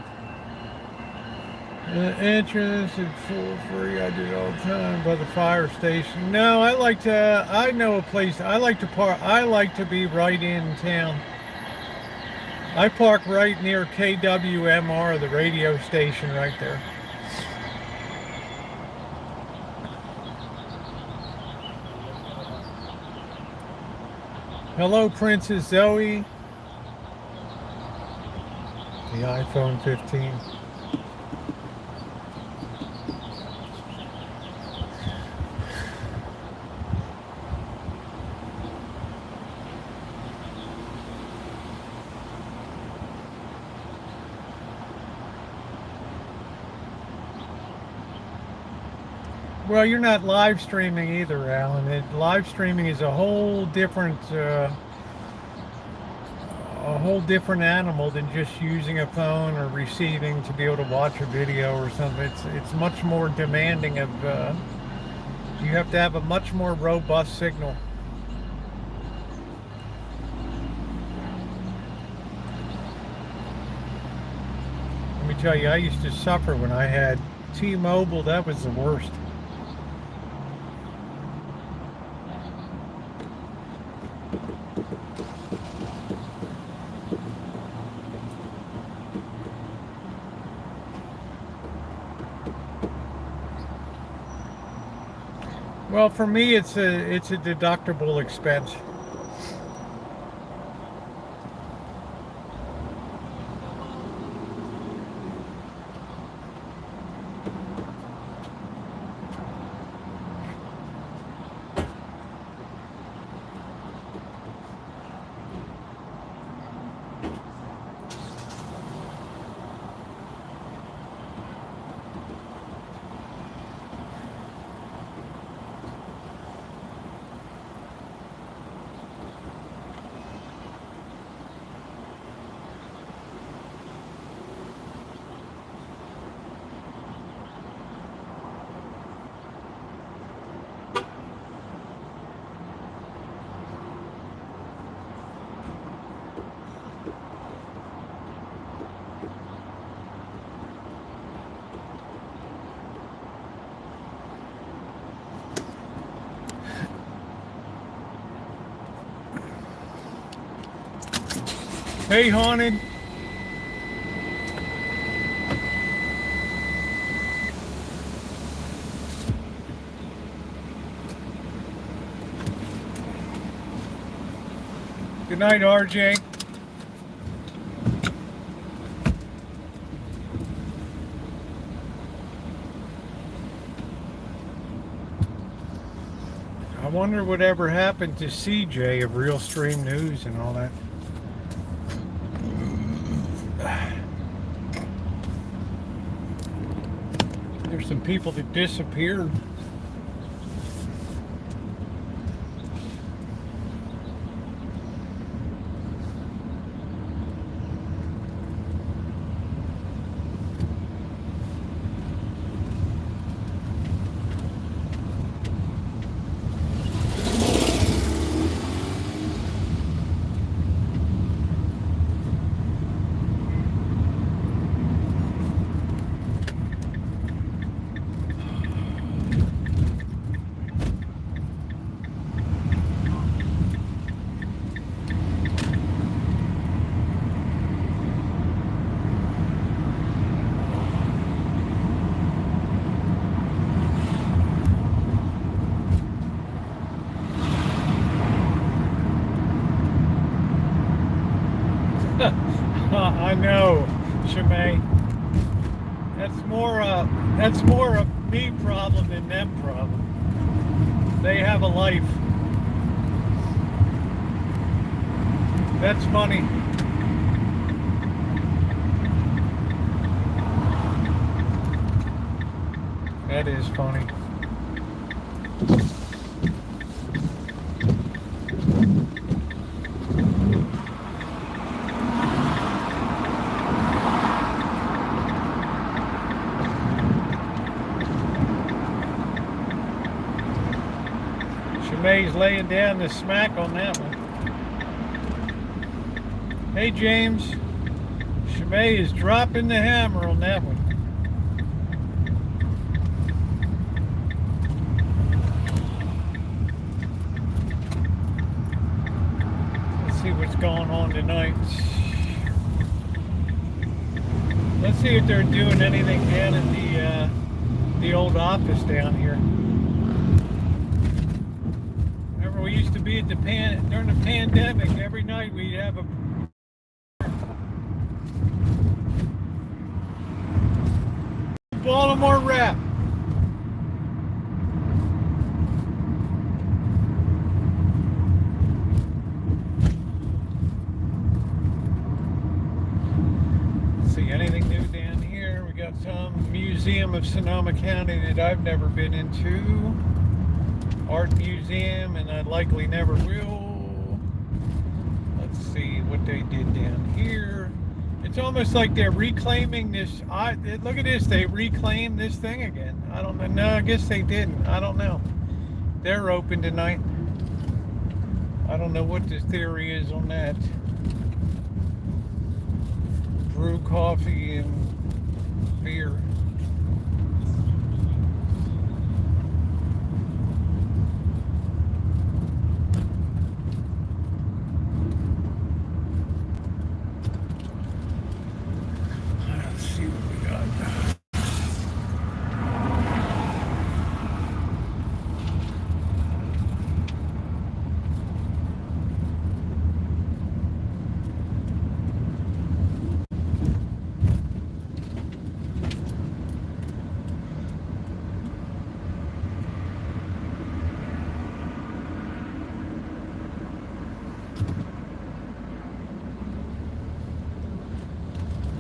Entrance at full free. I do it all the time by the fire station. No, I know a place. I like to park. I like to be right in town. I park right near KWMR, the radio station right there. Hello, Princess Zoe. the iPhone 15. Well, you're not live streaming either, Alan. Live streaming is a whole different animal than just using a phone or receiving to be able to watch a video or something. It's much more demanding of. You have to have a much more robust signal. Let me tell you, I used to suffer when I had T-Mobile. That was the worst. Well, for me, it's a deductible expense. Hey, Haunted. Good night, RJ. I wonder whatever happened to CJ of Real Stream News and all that. There's some people that disappeared. I know, Shimei. That's more a me problem than them problem. They have a life. That's funny. That is funny. Shimei's laying down the smack on that one. Hey James, Shimei is dropping the hammer on that one. Let's see what's going on tonight. Let's see if they're doing anything down at the old office down here. Remember, we used to be at during the pandemic. Every night we'd have a. Baltimore rap. See anything new down here? We got some Museum of Sonoma County that I've never been into. Art museum, and I likely never will. Let's see what they did down here. It's almost like they're reclaiming this. Look at this. They reclaimed this thing again. I don't know. No, I guess they didn't. I don't know. They're open tonight. I don't know what the theory is on that. Brew coffee and beer. Let's see what we got.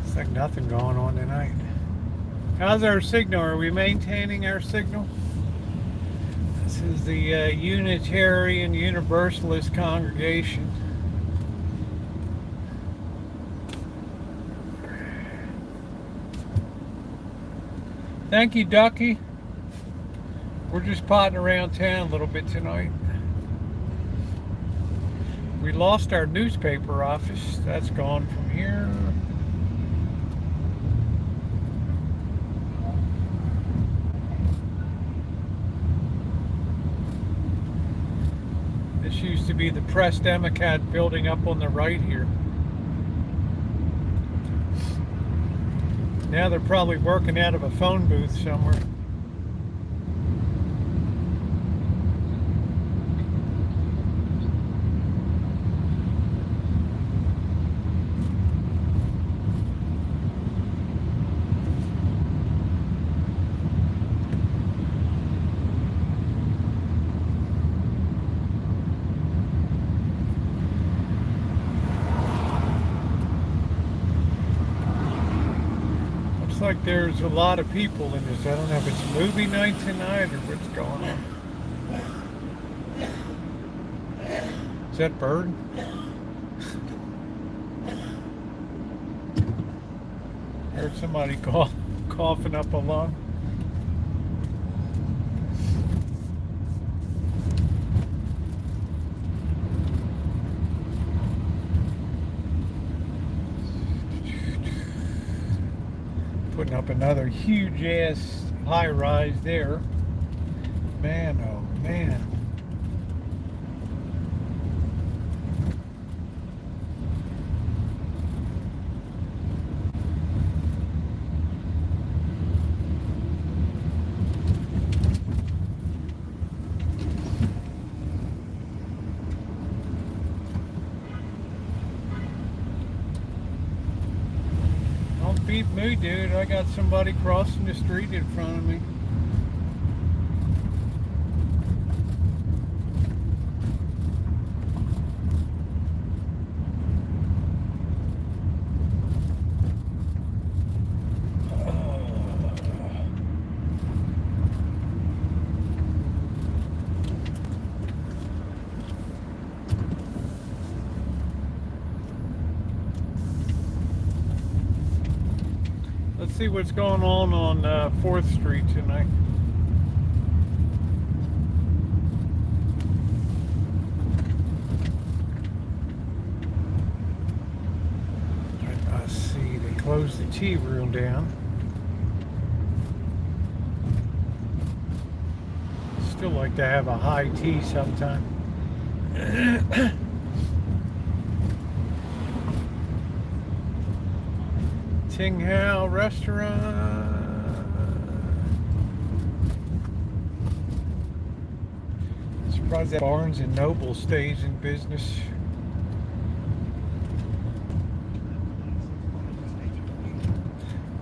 It's like nothing going on tonight. How's our signal? Are we maintaining our signal? This is the Unitarian Universalist congregation. Thank you, Ducky. We're just potting around town a little bit tonight. We lost our newspaper office. That's gone from here. This used to be the Press Democrat building up on the right here. Now they're probably working out of a phone booth somewhere. Like there's a lot of people in this. I don't know if it's movie night tonight or what's going on. Is that bird? Heard somebody coughing up a lung. Putting up another huge ass high rise there. Man, oh man. Beat me, dude. I got somebody crossing the street in front of me. See what's going on 4th Street tonight. I see they closed the tea room down. Still like to have a high tea sometime. Ting Hao Restaurant. Surprised that Barnes and Noble stays in business.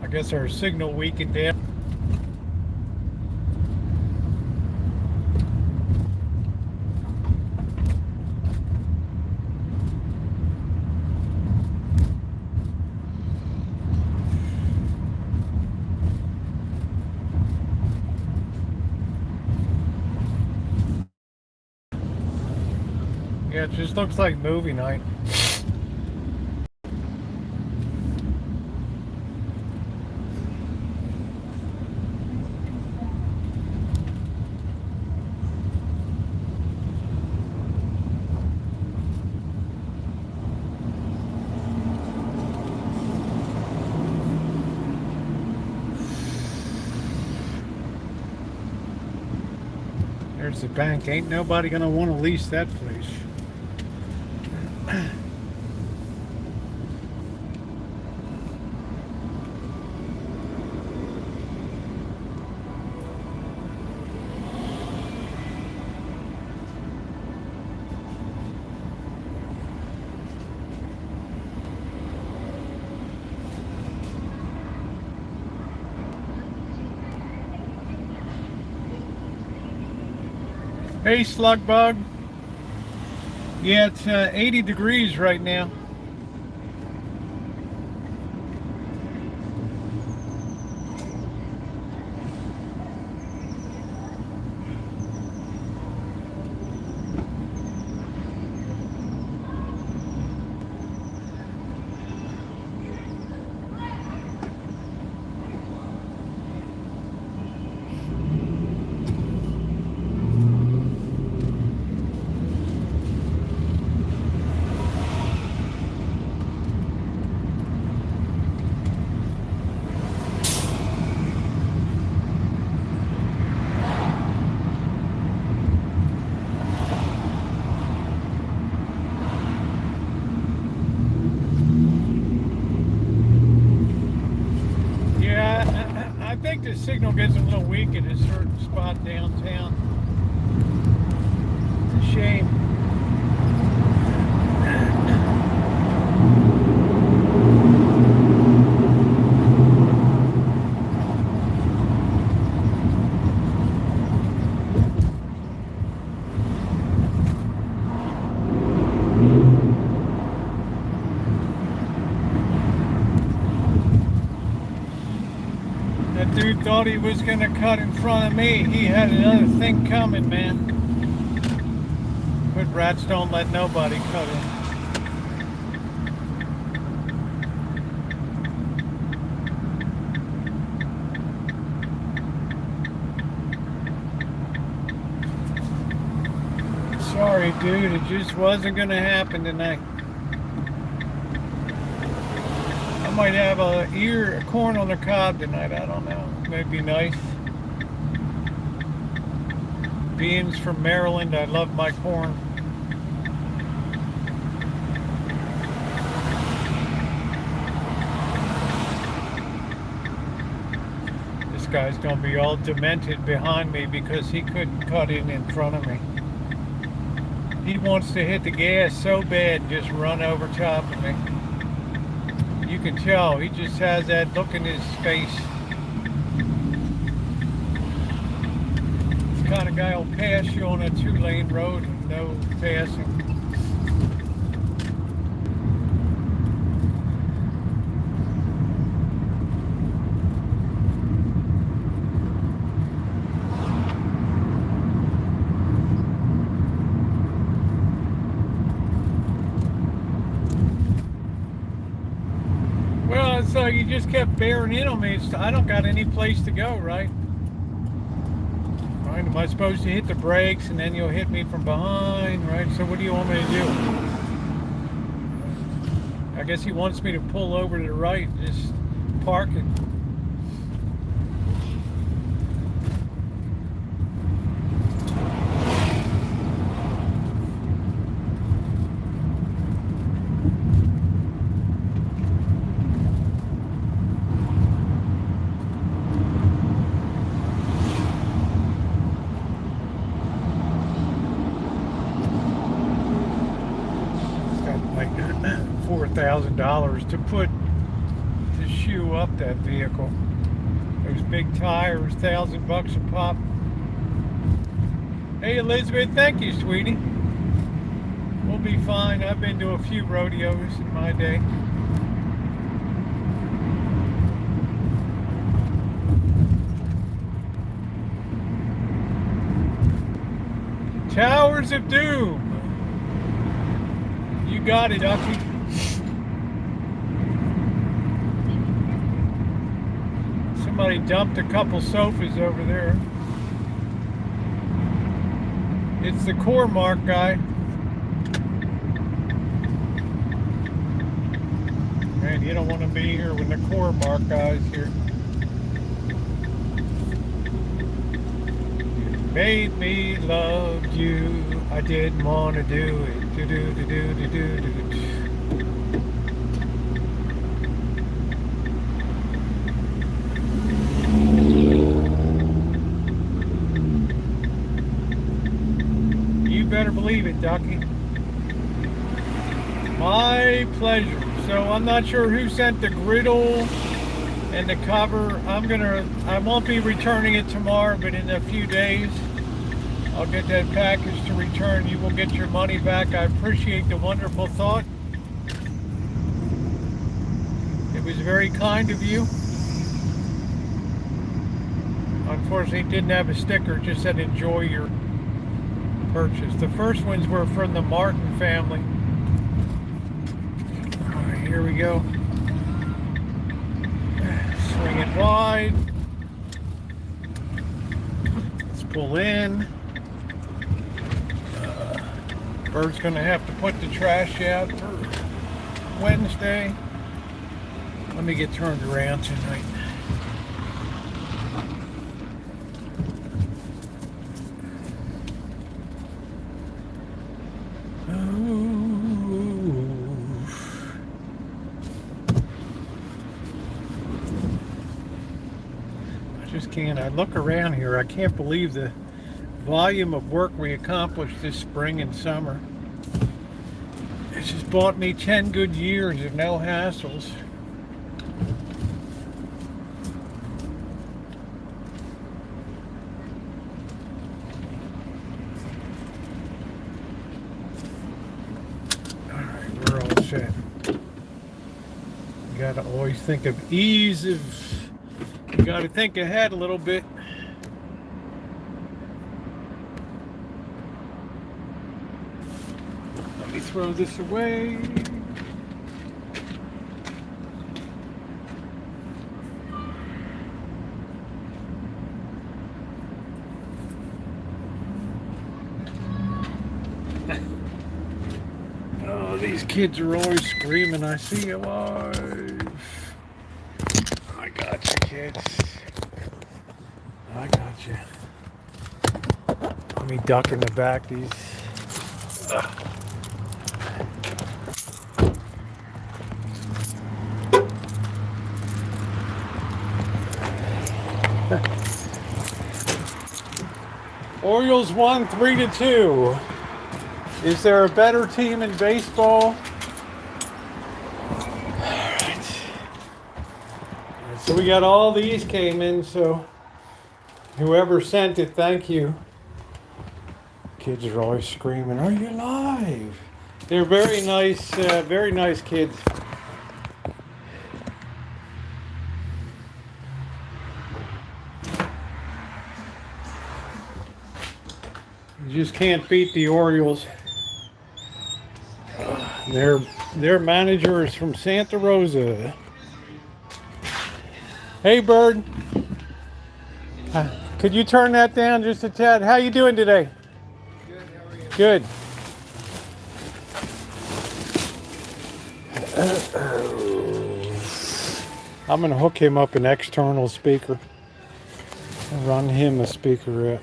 I guess our signal weakened down. Yeah, it just looks like movie night. There's the bank. Ain't nobody gonna want to lease that place. Hey, slug bug. Yeah, it's 80 degrees right now. I think the signal gets a little weak at a certain spot downtown. It's a shame. That dude thought he was going to cut in front of me. He had another thing coming, man. But rats don't let nobody cut in. Sorry, dude. It just wasn't going to happen tonight. I might have a corn on the cob tonight. I don't know. Might be nice. Beans from Maryland. I love my corn. This guy's gonna be all demented behind me because he couldn't cut in front of me. He wants to hit the gas so bad and just run over top of me. You can tell he just has that look in his face. This kind of guy will pass you on a 2-lane road and no passing. So you just kept bearing in on me. I don't got any place to go, right? Right? Am I supposed to hit the brakes and then you'll hit me from behind, right? So what do you want me to do? I guess he wants me to pull over to the right and just park it. $4,000 to shoe up that vehicle. Those big tires, $1,000 a pop. Hey Elizabeth, thank you, sweetie. We'll be fine. I've been to a few rodeos in my day. Towers of Doom. You got it, Ducky. Somebody dumped a couple sofas over there. It's the Core-Mark guy. Man, you don't want to be here when the Core-Mark guy's here. Made me love you. I didn't want to do it. Do do do do do do do. You better believe it, Ducky. My pleasure. So I'm not sure who sent the griddle and the cover. I won't be returning it tomorrow, but in a few days I'll get that package to return. You will get your money back. I appreciate the wonderful thought. It was very kind of you. Unfortunately, it didn't have a sticker. It just said enjoy your purchase. The first ones were from the Martin family. All right, here we go. Swing it wide. Let's pull in. Bert's gonna have to put the trash out for Wednesday. Let me get turned around tonight. I look around here, I can't believe the volume of work we accomplished this spring and summer. It's just bought me 10 good years of no hassles. Alright, we're all set. You gotta always think of ease of... You got to think ahead a little bit. Let me throw this away. Oh, these kids are always screaming, I see you live. I got you, kids. I got you. Let me duck in the back. These. Orioles won 3-2. Is there a better team in baseball? So we got all these came in, so whoever sent it, thank you. Kids are always screaming, are you live? They're very nice kids. You just can't beat the Orioles. Their manager is from Santa Rosa. Hey, Bird. Could you turn that down just a tad? How you doing today? Good, how are you? Good. I'm going to hook him up an external speaker and run him a speaker out.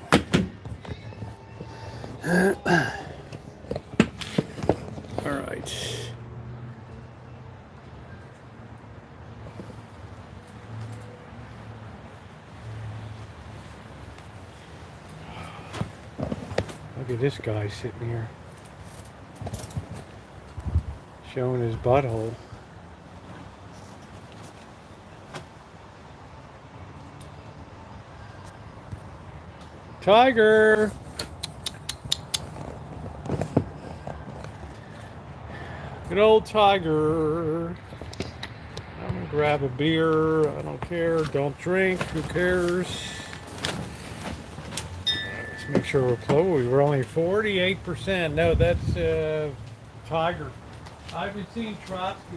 All right. Look at this guy sitting here showing his butthole. Tiger! Good old Tiger. I'm gonna grab a beer. I don't care. Don't drink. Who cares? Let's make sure we're close. We're only 48%. No, that's Tiger. I haven't seen Trotsky.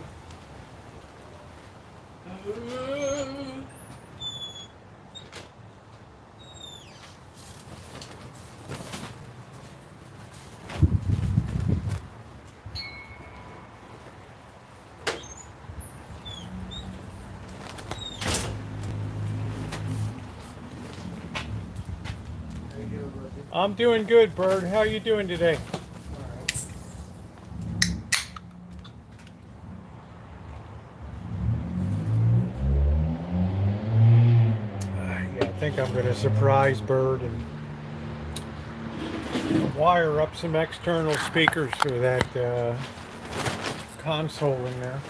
I'm doing good, Bird. How are you doing today? Yeah, I think I'm going to surprise Bird and wire up some external speakers for that console in there.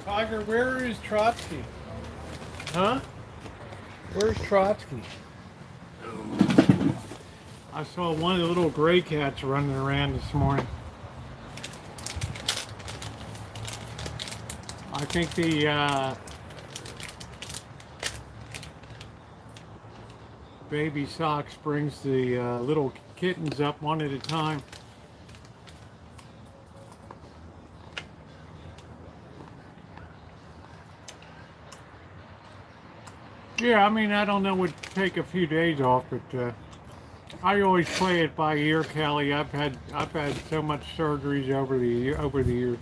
Tiger, where is Trotsky? Huh? Where's Trotsky? I saw one of the little gray cats running around this morning. I think the baby socks brings the little kittens up one at a time. Yeah, I mean, I don't know, would take a few days off, but I always play it by ear, Kelly. I've had so much surgeries over the years.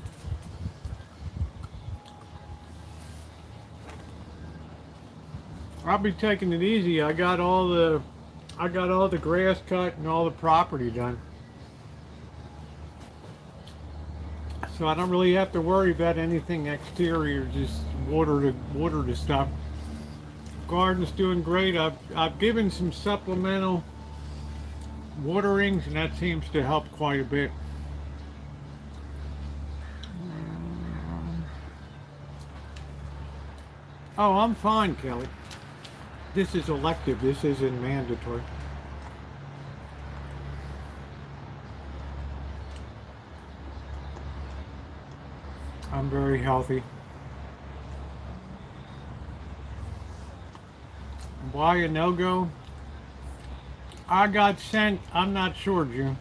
I'll be taking it easy. I got all the grass cut and all the property done, so I don't really have to worry about anything exterior. Just water the stuff. Garden's doing great. I've given some supplemental waterings, and that seems to help quite a bit. Oh, I'm fine, Kelly. This is elective. This isn't mandatory. I'm very healthy. Why a no-go? I got sent, I'm not sure, June.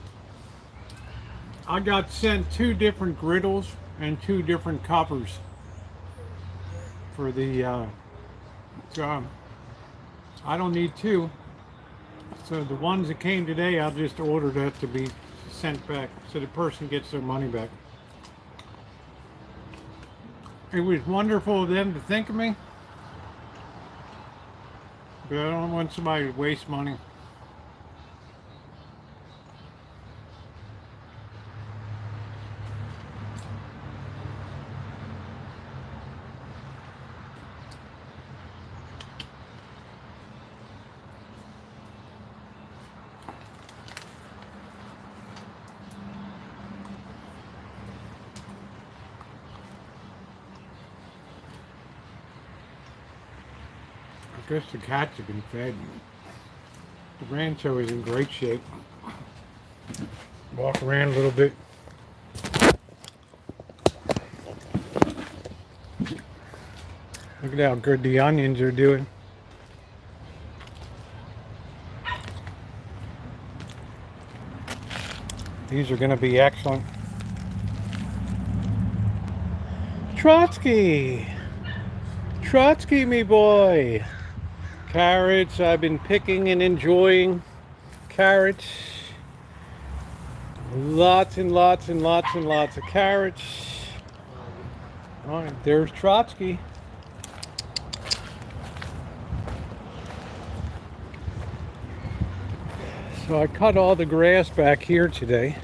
I got sent 2 different griddles and 2 different covers for the job. I don't need 2. So the ones that came today, I'll just order that to be sent back so the person gets their money back. It was wonderful of them to think of me, but I don't want somebody to waste money. I guess the cats have been fed. The Rancho is in great shape. Walk around a little bit. Look at how good the onions are doing. These are going to be excellent. Trotsky! Trotsky, me boy! Carrots, I've been picking and enjoying carrots. Lots and lots and lots and lots of carrots. All right, there's Trotsky. So I cut all the grass back here today.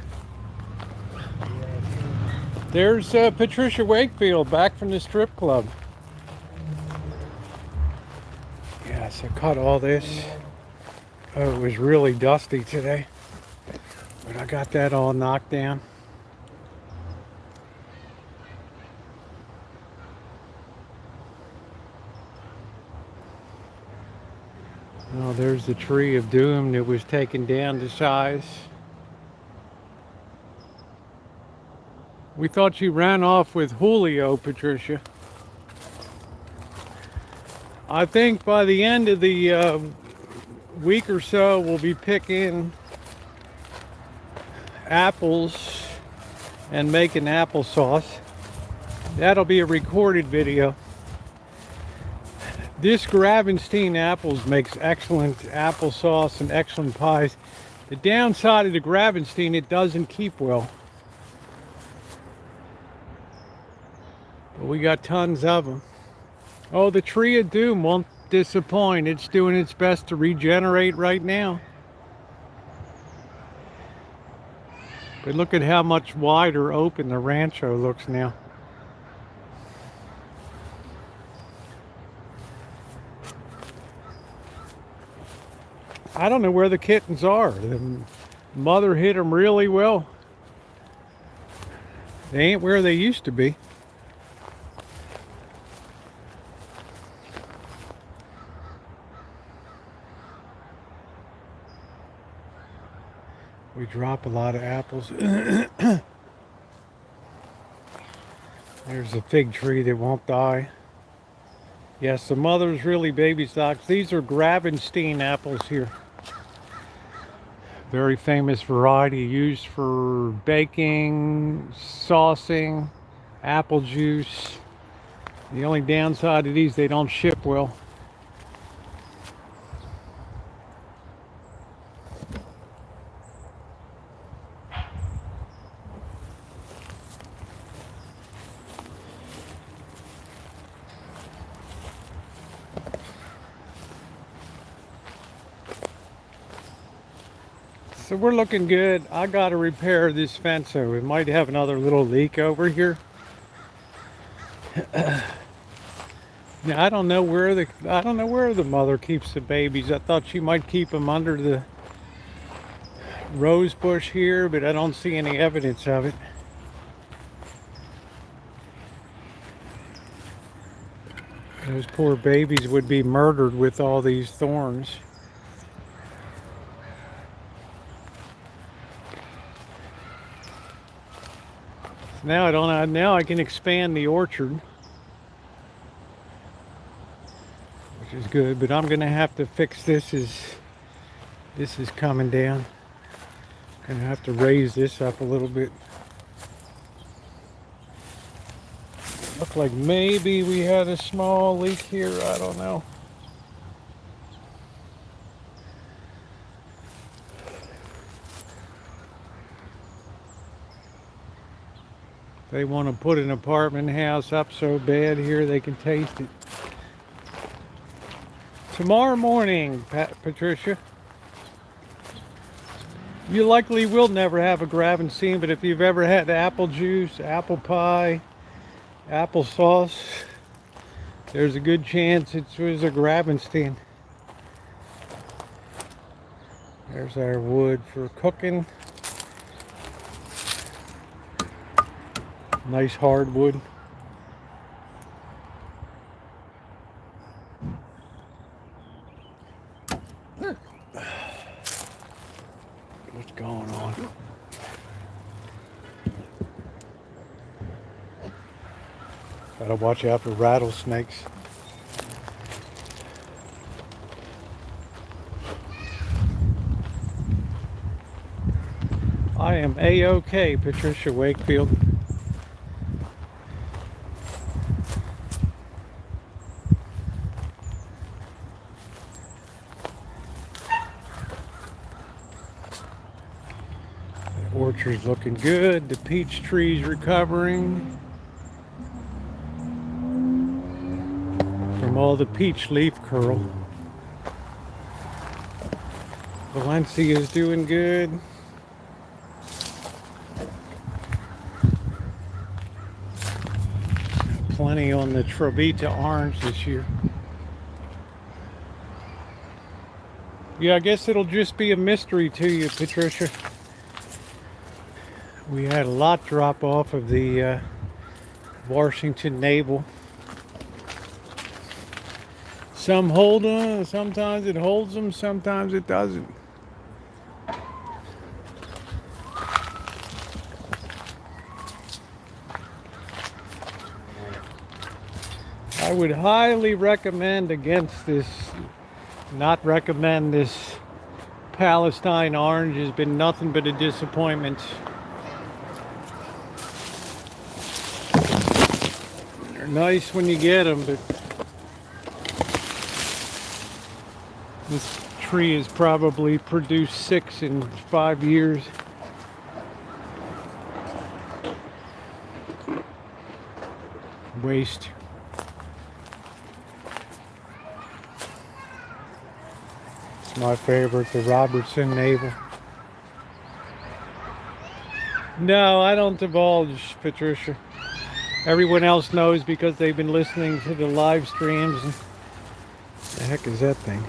There's Patricia Wakefield back from the strip club. Yes, I cut all this. Oh, it was really dusty today, but I got that all knocked down. Oh, there's the tree of doom that was taken down to size. We thought you ran off with Julio, Patricia. I think by the end of the week or so, we'll be picking apples and making applesauce. That'll be a recorded video. This Gravenstein apples makes excellent applesauce and excellent pies. The downside of the Gravenstein, it doesn't keep well. But we got tons of them. Oh, the tree of doom won't disappoint. It's doing its best to regenerate right now. But look at how much wider open the Rancho looks now. I don't know where the kittens are. The mother hid them really well. They ain't where they used to be. We drop a lot of apples. There's a fig tree that won't die. Yes, the mother's really baby stocks. These are Gravenstein apples here. Very famous variety used for baking, saucing, apple juice. The only downside of these, they don't ship well. So we're looking good. I got to repair this fence, so we might have another little leak over here. Now I don't know where the mother keeps the babies. I thought she might keep them under the rose bush here, but I don't see any evidence of it. Those poor babies would be murdered with all these thorns. Now now I can expand the orchard, which is good, but I'm gonna have to fix this as this is coming down. Gonna have to raise this up a little bit. Look like maybe we had a small leak here, I don't know. They want to put an apartment house up so bad here they can taste it. Tomorrow morning, Patricia. You likely will never have a Gravenstein, but if you've ever had apple juice, apple pie, applesauce, there's a good chance it was a Gravenstein. There's our wood for cooking. Nice hardwood. What's going on? Gotta watch out for rattlesnakes. I am A-OK, Patricia Wakefield. Orchard's looking good. The peach tree's recovering from all the peach leaf curl. Valencia's doing good. Plenty on the Trovita orange this year. Yeah, I guess it'll just be a mystery to you, Patricia. We had a lot drop off of the Washington navel. Some hold them, sometimes it holds them, sometimes it doesn't. I would highly recommend against this, not recommend this Palestine orange. Has been nothing but a disappointment. They're nice when you get them, but this tree has probably produced 6 in 5 years. Waste. It's my favorite, the Robertson navel. No, I don't divulge, Patricia. Everyone else knows because they've been listening to the live streams. The heck is that thing?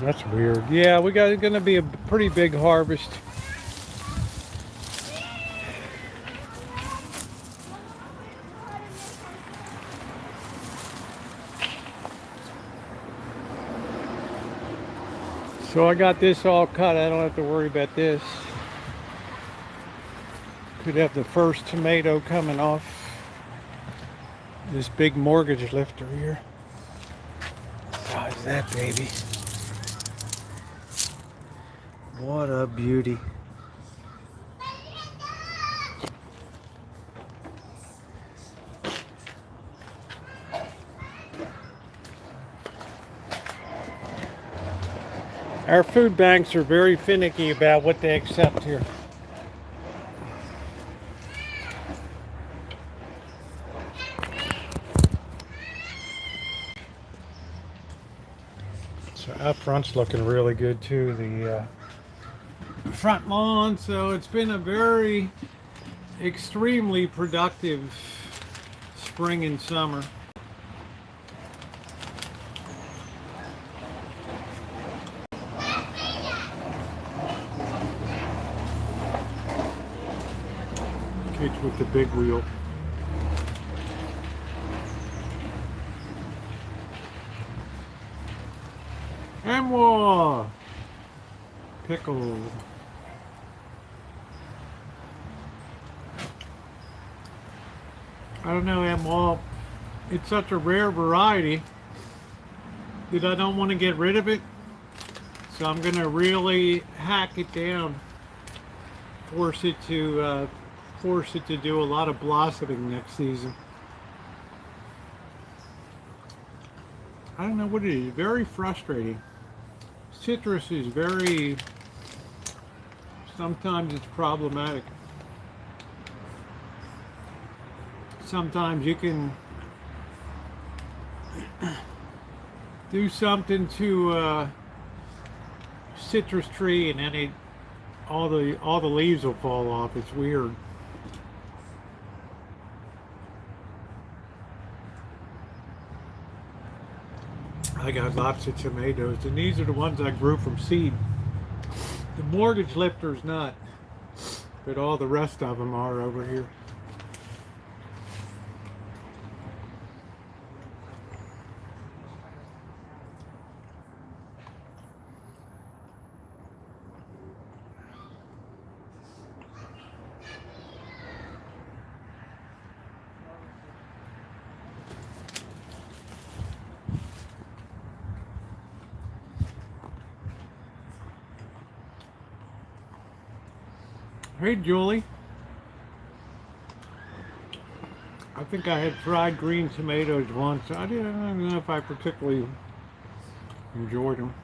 That's weird. Yeah, we got going to be a pretty big harvest. So I got this all cut. I don't have to worry about this. Could have the first tomato coming off this big mortgage lifter here. How's that, baby? What a beauty. Our food banks are very finicky about what they accept here. So out front's looking really good too. The front lawn, so it's been a very extremely productive spring and summer. Kids with the big wheel. And more pickle. I don't know, Emma. It's such a rare variety that I don't want to get rid of it. So I'm going to really hack it down. Force it to do a lot of blossoming next season. I don't know what it is. Very frustrating. Citrus is very. Sometimes it's problematic. Sometimes you can do something to a citrus tree and then all the leaves will fall off. It's weird. I got lots of tomatoes, and these are the ones I grew from seed. The mortgage lifter's not, but all the rest of them are over here. Hey, Julie. I think I had fried green tomatoes once. I don't know if I particularly enjoyed them.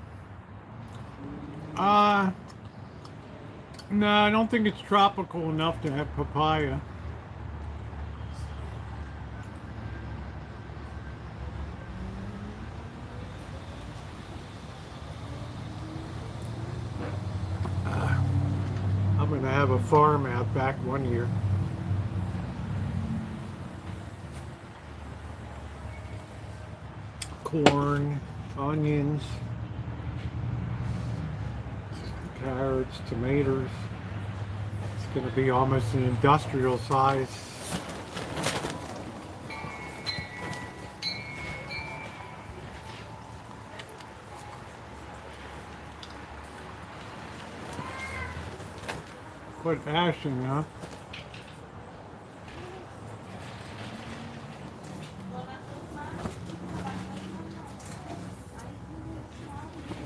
No, I don't think it's tropical enough to have papaya. I'm going to have a farm out back one year. Corn, onions, carrots, tomatoes. It's going to be almost an industrial size. Quite fashion, huh?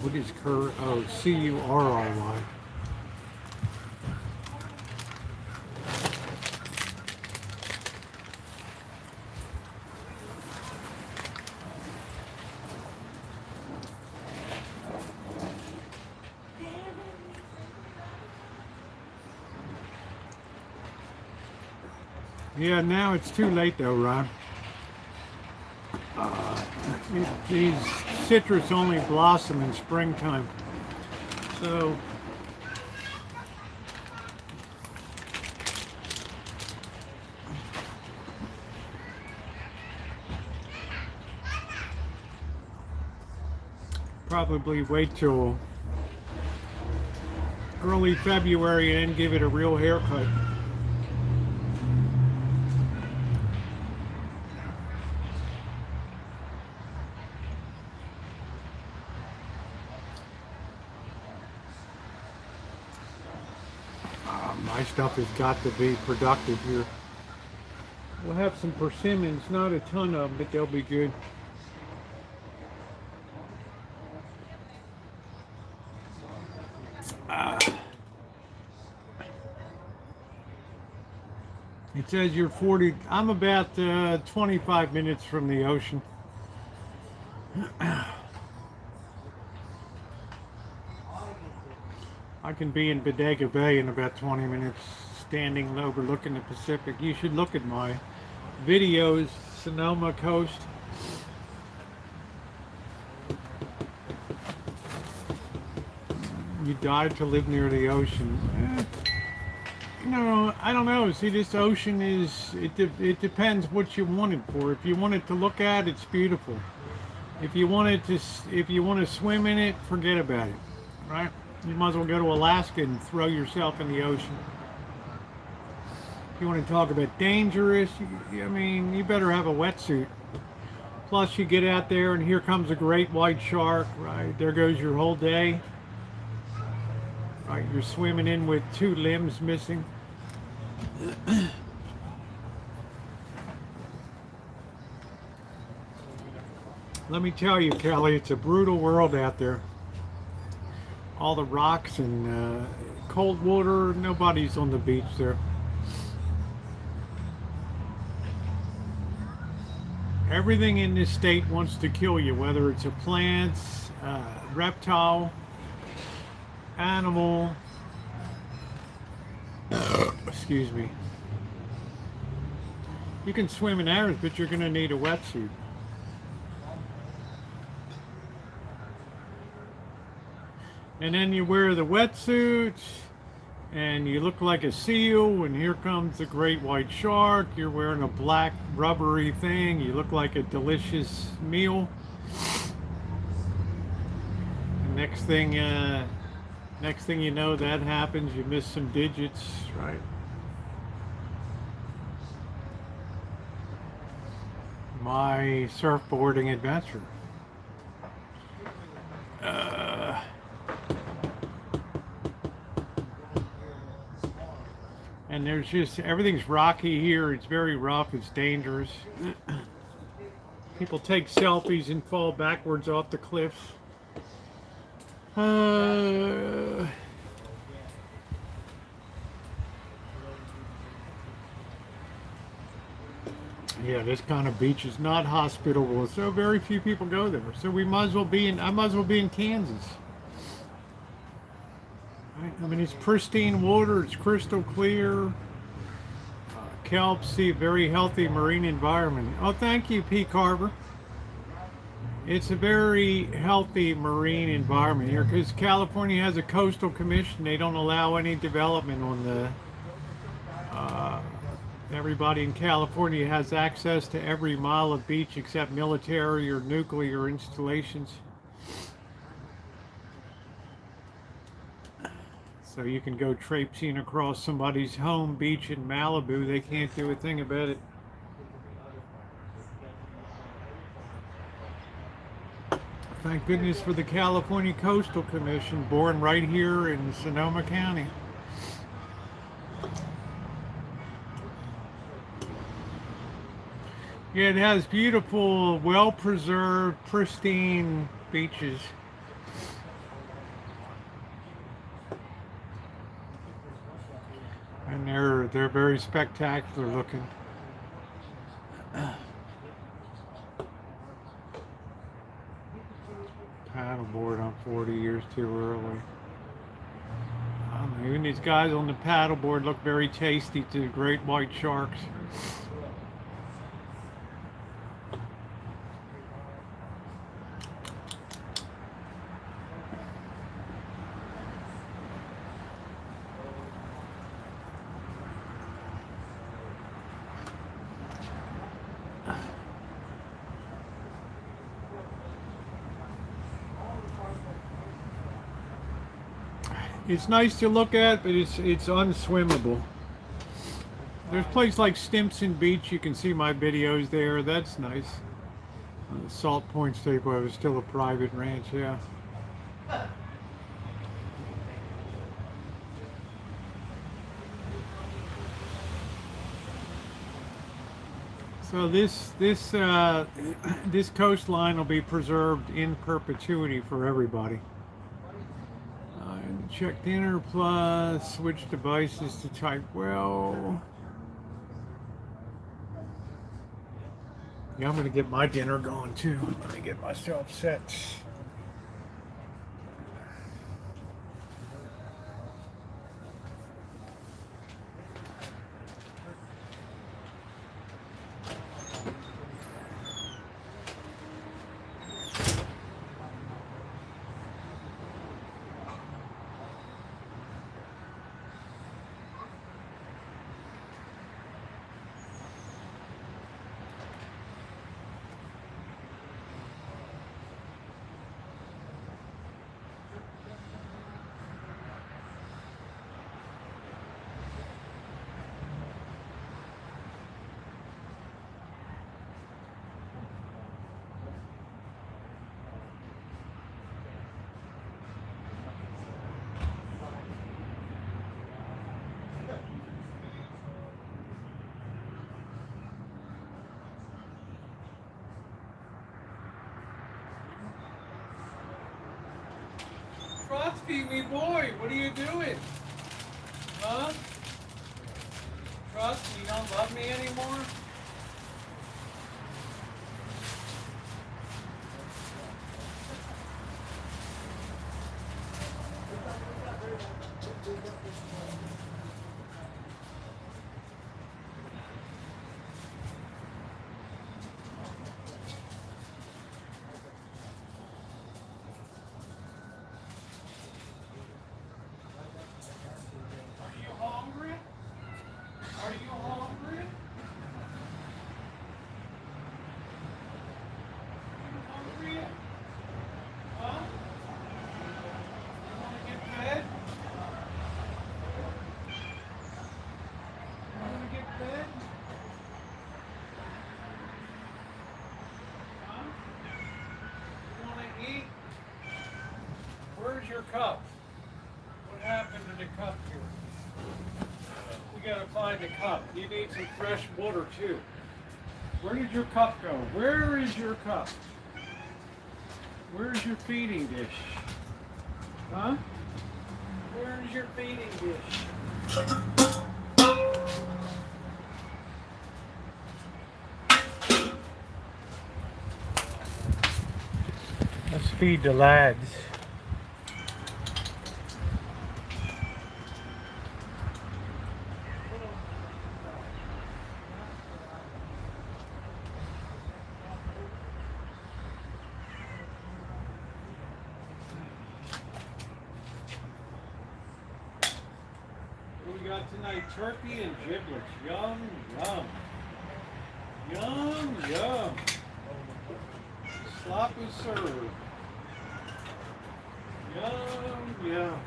What is Cur? Oh, Curry. Yeah, now it's too late though, Ron. These citrus only blossom in springtime. So probably wait till early February and then give it a real haircut. My stuff has got to be productive here. We'll have some persimmons, not a ton of them, but they'll be good. It says you're 40. I'm about 25 minutes from the ocean. I can be in Bodega Bay in about 20 minutes, standing overlooking the Pacific. You should look at my videos, Sonoma Coast. You died to live near the ocean. No, I don't know. See, this ocean is, it depends what you want it for. If you want it to look at, it's beautiful. If you want to swim in it, forget about it, right? You might as well go to Alaska and throw yourself in the ocean. If you want to talk about dangerous, I mean, you better have a wetsuit. Plus, you get out there and here comes a great white shark, right? There goes your whole day. Right, you're swimming in with 2 limbs missing. Let me tell you, Kelly, it's a brutal world out there. All the rocks and cold water, nobody's on the beach there. Everything in this state wants to kill you, whether it's a plant, reptile, animal, excuse me. You can swim in ours, but you're going to need a wetsuit. And then you wear the wetsuit and you look like a seal, and here comes the great white shark. You're wearing a black rubbery thing. You look like a delicious meal. And next thing you know, that happens. You miss some digits, right? My surfboarding adventure. And there's just, everything's rocky here. It's very rough. It's dangerous. People take selfies and fall backwards off the cliffs. Yeah, this kind of beach is not hospitable, so very few people go there. So I might as well be in Kansas. Right? I mean, it's pristine water, it's crystal clear. Kelp, see, very healthy marine environment. Oh, thank you, P. Carver. It's a very healthy marine environment here because California has a coastal commission. They don't allow any development on the everybody in California has access to every mile of beach except military or nuclear installations. So you can go traipsing across somebody's home beach in Malibu. They can't do a thing about it. Thank goodness for the California Coastal Commission, born right here in Sonoma County. Yeah, it has beautiful, well-preserved, pristine beaches. but they're very spectacular looking. Paddleboard on 40 years too early. I don't know, even these guys on the paddleboard look very tasty to great white sharks. It's nice to look at, but it's unswimmable. There's a place like Stimson Beach. You can see my videos there. That's nice. Salt Point State Park was still a private ranch, yeah. So this coastline will be preserved in perpetuity for everybody. Check dinner plus switch devices to type well. Yeah, I'm gonna get my dinner going too. Let me get myself set. Trotsky, me boy, what are you doing? Huh? Trotsky, you don't love me anymore? Where's your cup? What happened to the cup here? We gotta find the cup. You need some fresh water too. Where did your cup go? Where is your cup? Where's your feeding dish? Huh? Where's your feeding dish? Let's feed the lads. What we got tonight? Turkey and giblets. Yum, yum. Yum, yum. Slop is served. Yum, yum.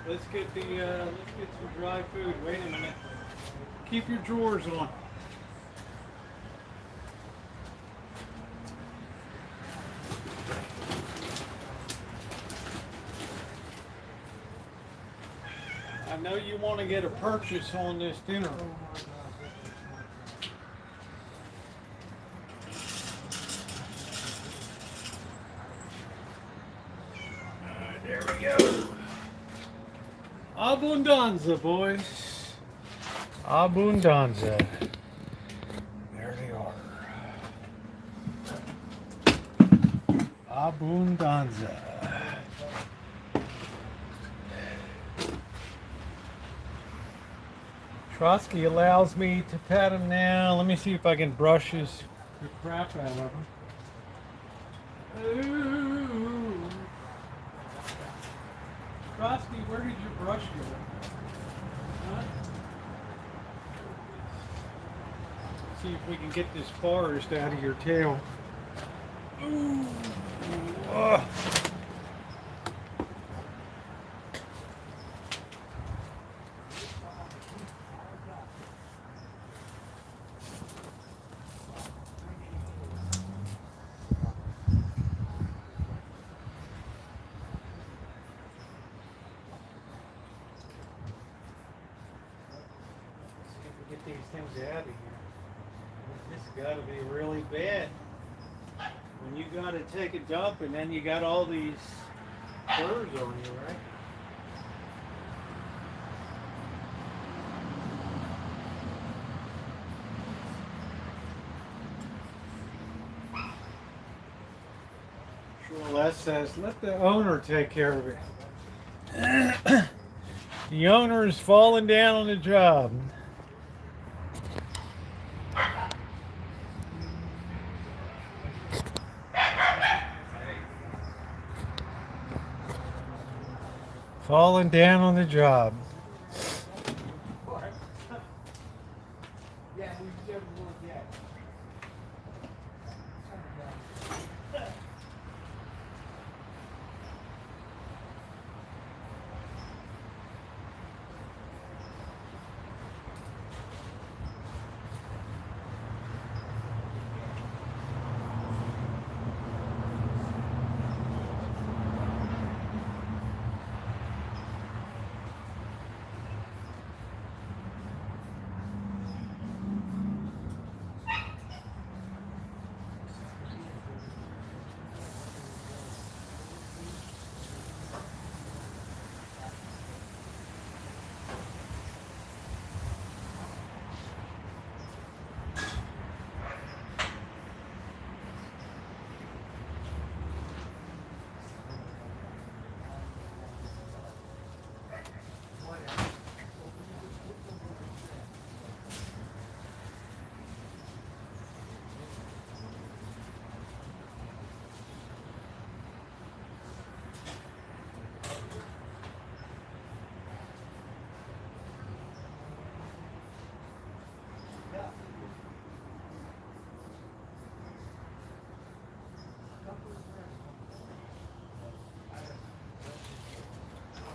Let's get some dry food. Wait a minute. Keep your drawers on. I know you want to get a purchase on this dinner. There we go. Abundanza, boys. Abundanza. There they are. Abundanza. Trotsky allows me to pet him now. Let me see if I can brush the crap out of him. Ooh. Trotsky, where did your brush go? Huh? See if we can get this forest out of your tail. Ooh. Ugh. Get these things out of here. This has got to be really bad. When you got to take a dump and then you got all these furs on you, right? Sure, Les says, let the owner take care of it. The owner is falling down on the job. Falling down on the job.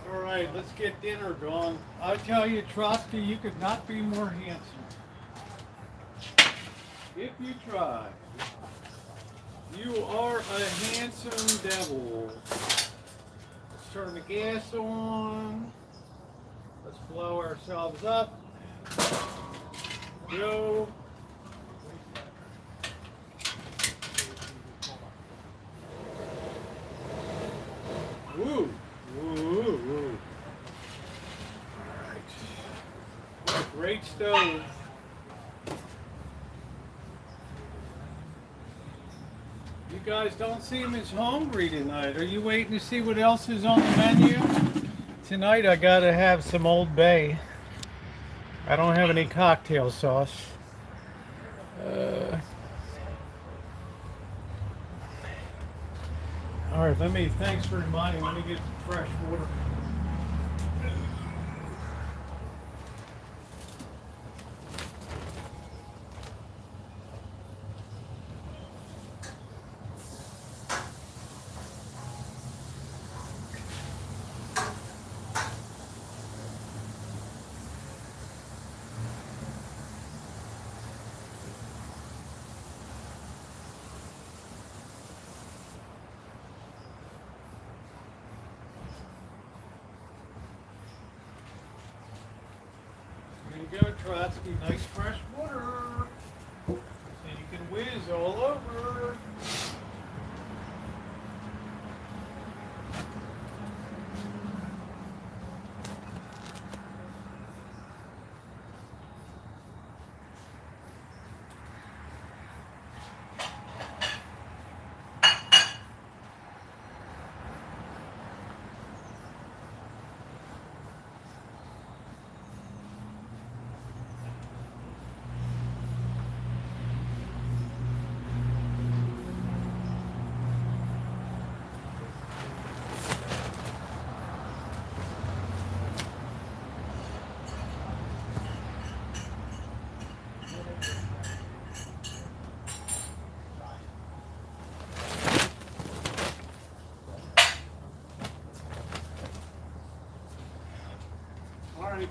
All right, let's get dinner going. I tell you, Trotsky, you could not be more handsome. If you try. You are a handsome devil. Let's turn the gas on. Let's blow ourselves up. Go. Woo. Woo, woo. All right. Great stove. You guys don't seem as hungry tonight. Are you waiting to see what else is on the menu? Tonight I gotta have some Old Bay. I don't have any cocktail sauce. All right, thanks for reminding me. Let me get some fresh water. There you go, Trotsky. Nice fresh water. So you can whiz all over.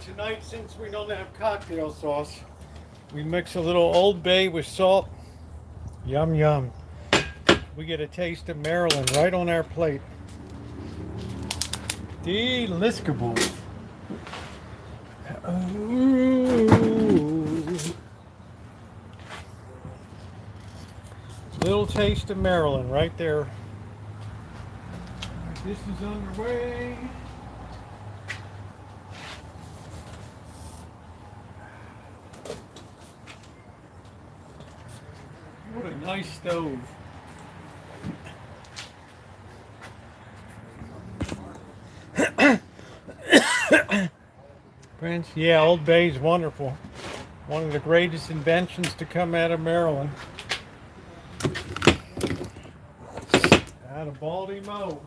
tonight, since we don't have cocktail sauce, we mix a little Old Bay with salt. Yum, yum. We get a taste of Maryland right on our plate. Delicable. Ooh. Little taste of Maryland right there. This is underway. What a nice stove. Prince, yeah, Old Bay's wonderful. One of the greatest inventions to come out of Maryland. Out of Baltimore.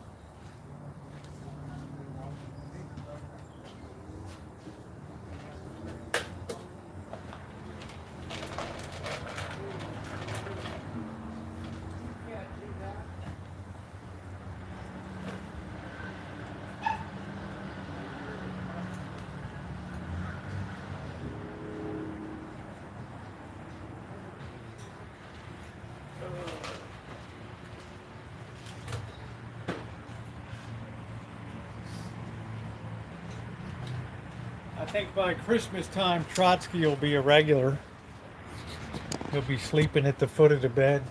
I think by Christmas time, Trotsky will be a regular. He'll be sleeping at the foot of the bed.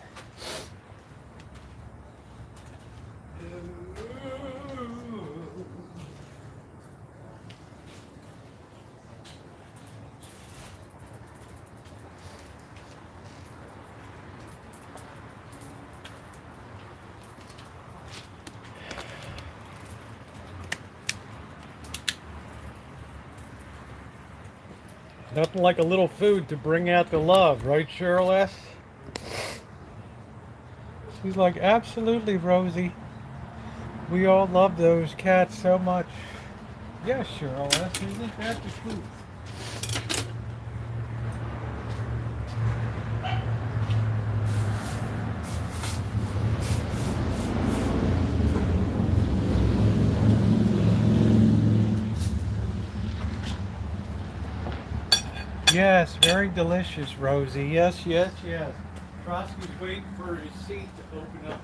Nothing like a little food to bring out the love, right, Cheryl S? She's like, absolutely, Rosie. We all love those cats so much. Yes, Cheryl S, isn't that the truth? Yes, very delicious, Rosie. Yes, yes, yes. Trotsky's waiting for his seat to open up.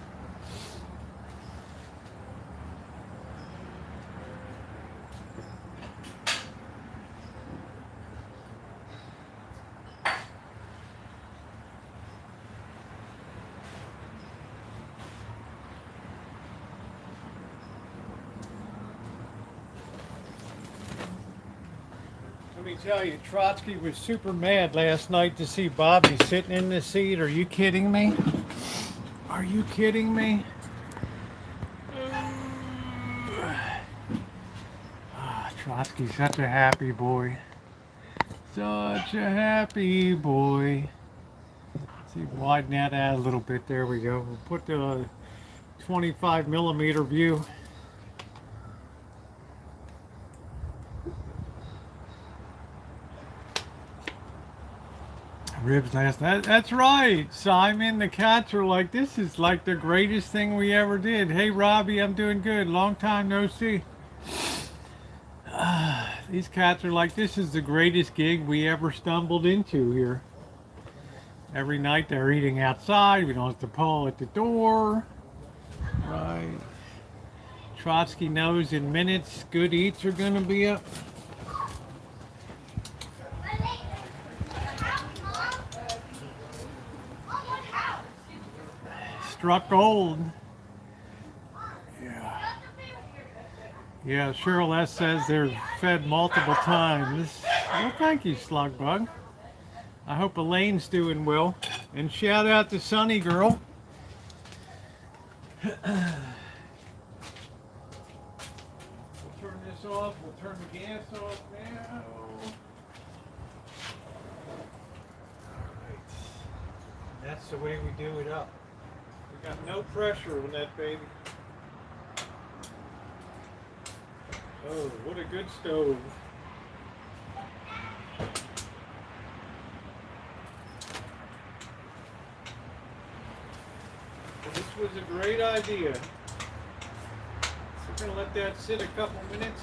Let me tell you, Trotsky was super mad last night to see Bobby sitting in the seat. Are you kidding me? Are you kidding me? Trotsky's such a happy boy. Such a happy boy. Let's see, widen that out a little bit. There we go. We'll put the 25 millimeter view. Ribs last night. That's right, Simon. The cats are like, this is like the greatest thing we ever did. Hey, Robbie, I'm doing good. Long time no see. These cats are like, this is the greatest gig we ever stumbled into here. Every night they're eating outside. We don't have to pull at the door. Right. Trotsky knows in minutes good eats are going to be up. Struck gold. Yeah. Yeah, Cheryl S says they're fed multiple times. Well, thank you, Slugbug. I hope Elaine's doing well. And shout out to Sunny Girl. We'll turn this off. We'll turn the gas off now. Alright. That's the way we do it up. We got no pressure on that baby. Oh, what a good stove. This was a great idea. So we're going to let that sit a couple minutes.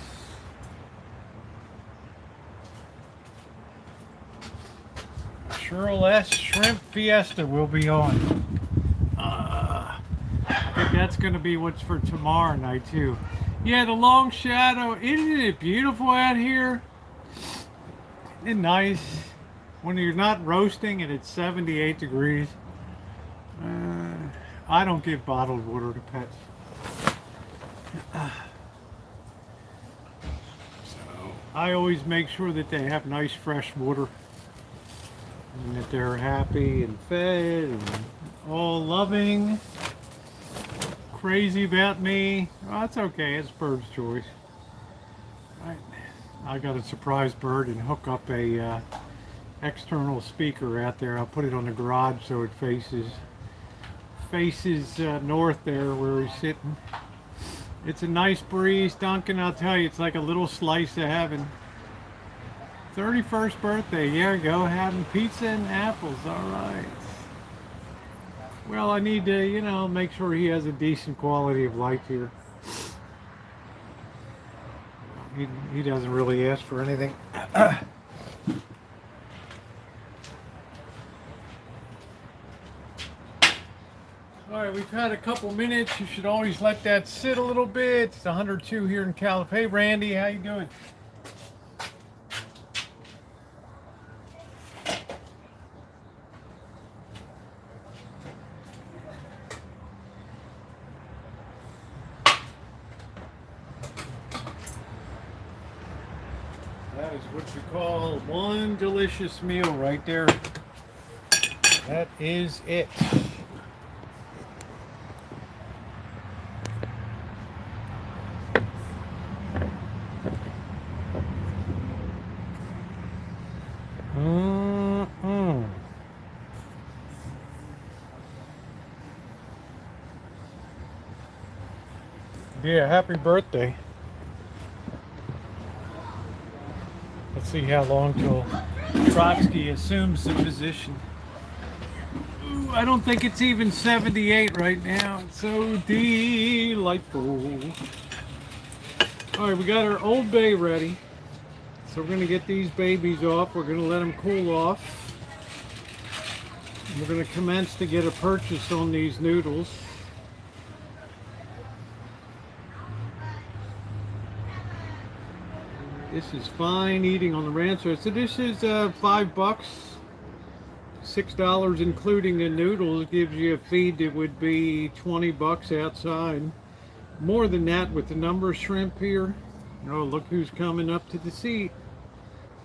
Churl S Shrimp Fiesta will be on. I think that's going to be what's for tomorrow night too. Yeah, the long shadow. Isn't it beautiful out here? Isn't it nice when you're not roasting and it's 78 degrees? I don't give bottled water to pets. So I always make sure that they have nice fresh water and that they're happy and fed and all loving. Crazy about me. Well, that's okay. It's bird's choice. I got a surprise bird and hook up a external speaker out there. I'll put it on the garage so it faces north there where he's sitting. It's a nice breeze, Duncan. I'll tell you, it's like a little slice of heaven. 31st birthday. There you go, having pizza and apples. All right. Well, I need to, you know, make sure he has a decent quality of life here. He doesn't really ask for anything. All right, we've had a couple minutes. You should always let that sit a little bit. It's 102 here in California. Hey, Randy, how you doing? That is what you call one delicious meal right there. That is it. Yeah, happy birthday. Let's see how long till Trotsky assumes the position. Ooh, I don't think it's even 78 right now. It's so delightful. All right, we got our Old Bay ready. So we're gonna get these babies off. We're gonna let them cool off. We're gonna commence to get a purchase on these noodles. This is fine eating on the Rancho. So this is $5, $6 including the noodles. Gives you a feed that would be $20 outside. More than that with the number of shrimp here. Oh, look who's coming up to the seat.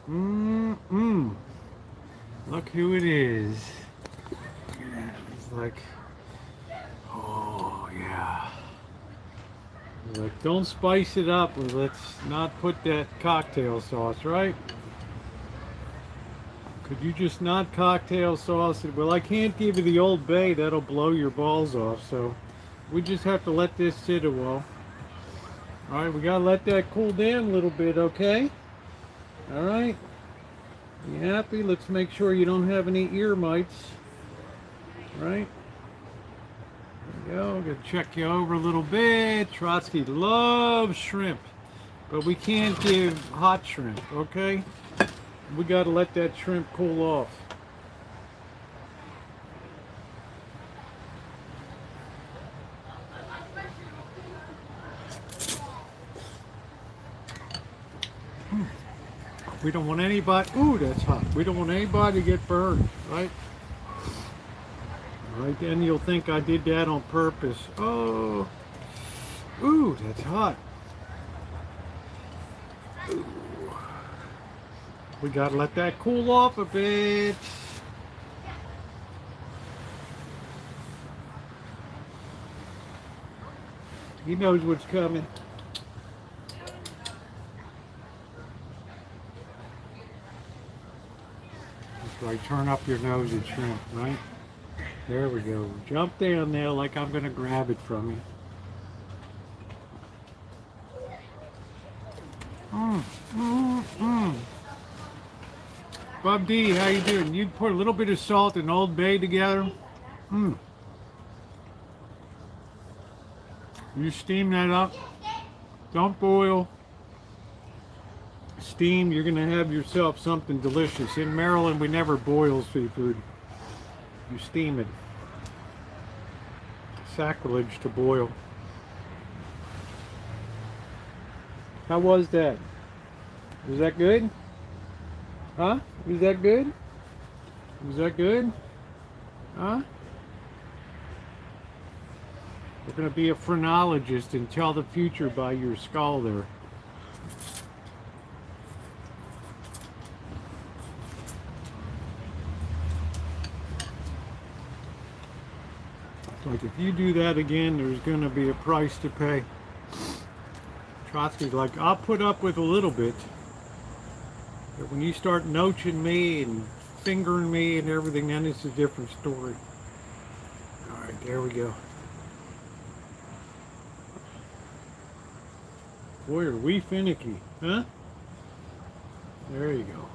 Look who it is. Yeah, it's like, oh yeah. Like, don't spice it up. Let's not put that cocktail sauce, right? Could you just not cocktail sauce it? Well, I can't give you the Old Bay. That'll blow your balls off. So we just have to let this sit a while. All right, we gotta let that cool down a little bit, okay? All right. You happy? Let's make sure you don't have any ear mites. Right? There we go. Gonna check you over a little bit. Trotsky loves shrimp, but we can't give hot shrimp, okay? We gotta let that shrimp cool off. We don't want anybody, ooh, that's hot. We don't want anybody to get burned, right? Right then you'll think I did that on purpose. Oh, ooh, that's hot. Ooh. We gotta let that cool off a bit. He knows what's coming. Right, turn up your nose at shrimp, right? There we go. Jump down there like I'm gonna grab it from you. Bob D, how you doing? You put a little bit of salt and Old Bay together. You steam that up. Don't boil. steam, you're gonna have yourself something delicious. In Maryland, we never boil seafood. You steam it. Sacrilege to boil. How was that? Was that good? Huh? Was that good? Was that good? Huh? We're going to be a phrenologist and tell the future by your skull there. Like if you do that again, there's going to be a price to pay. Trotsky's like, I'll put up with a little bit. But when you start noaching me and fingering me and everything, then it's a different story. All right, there we go. Boy, are we finicky, huh? There you go.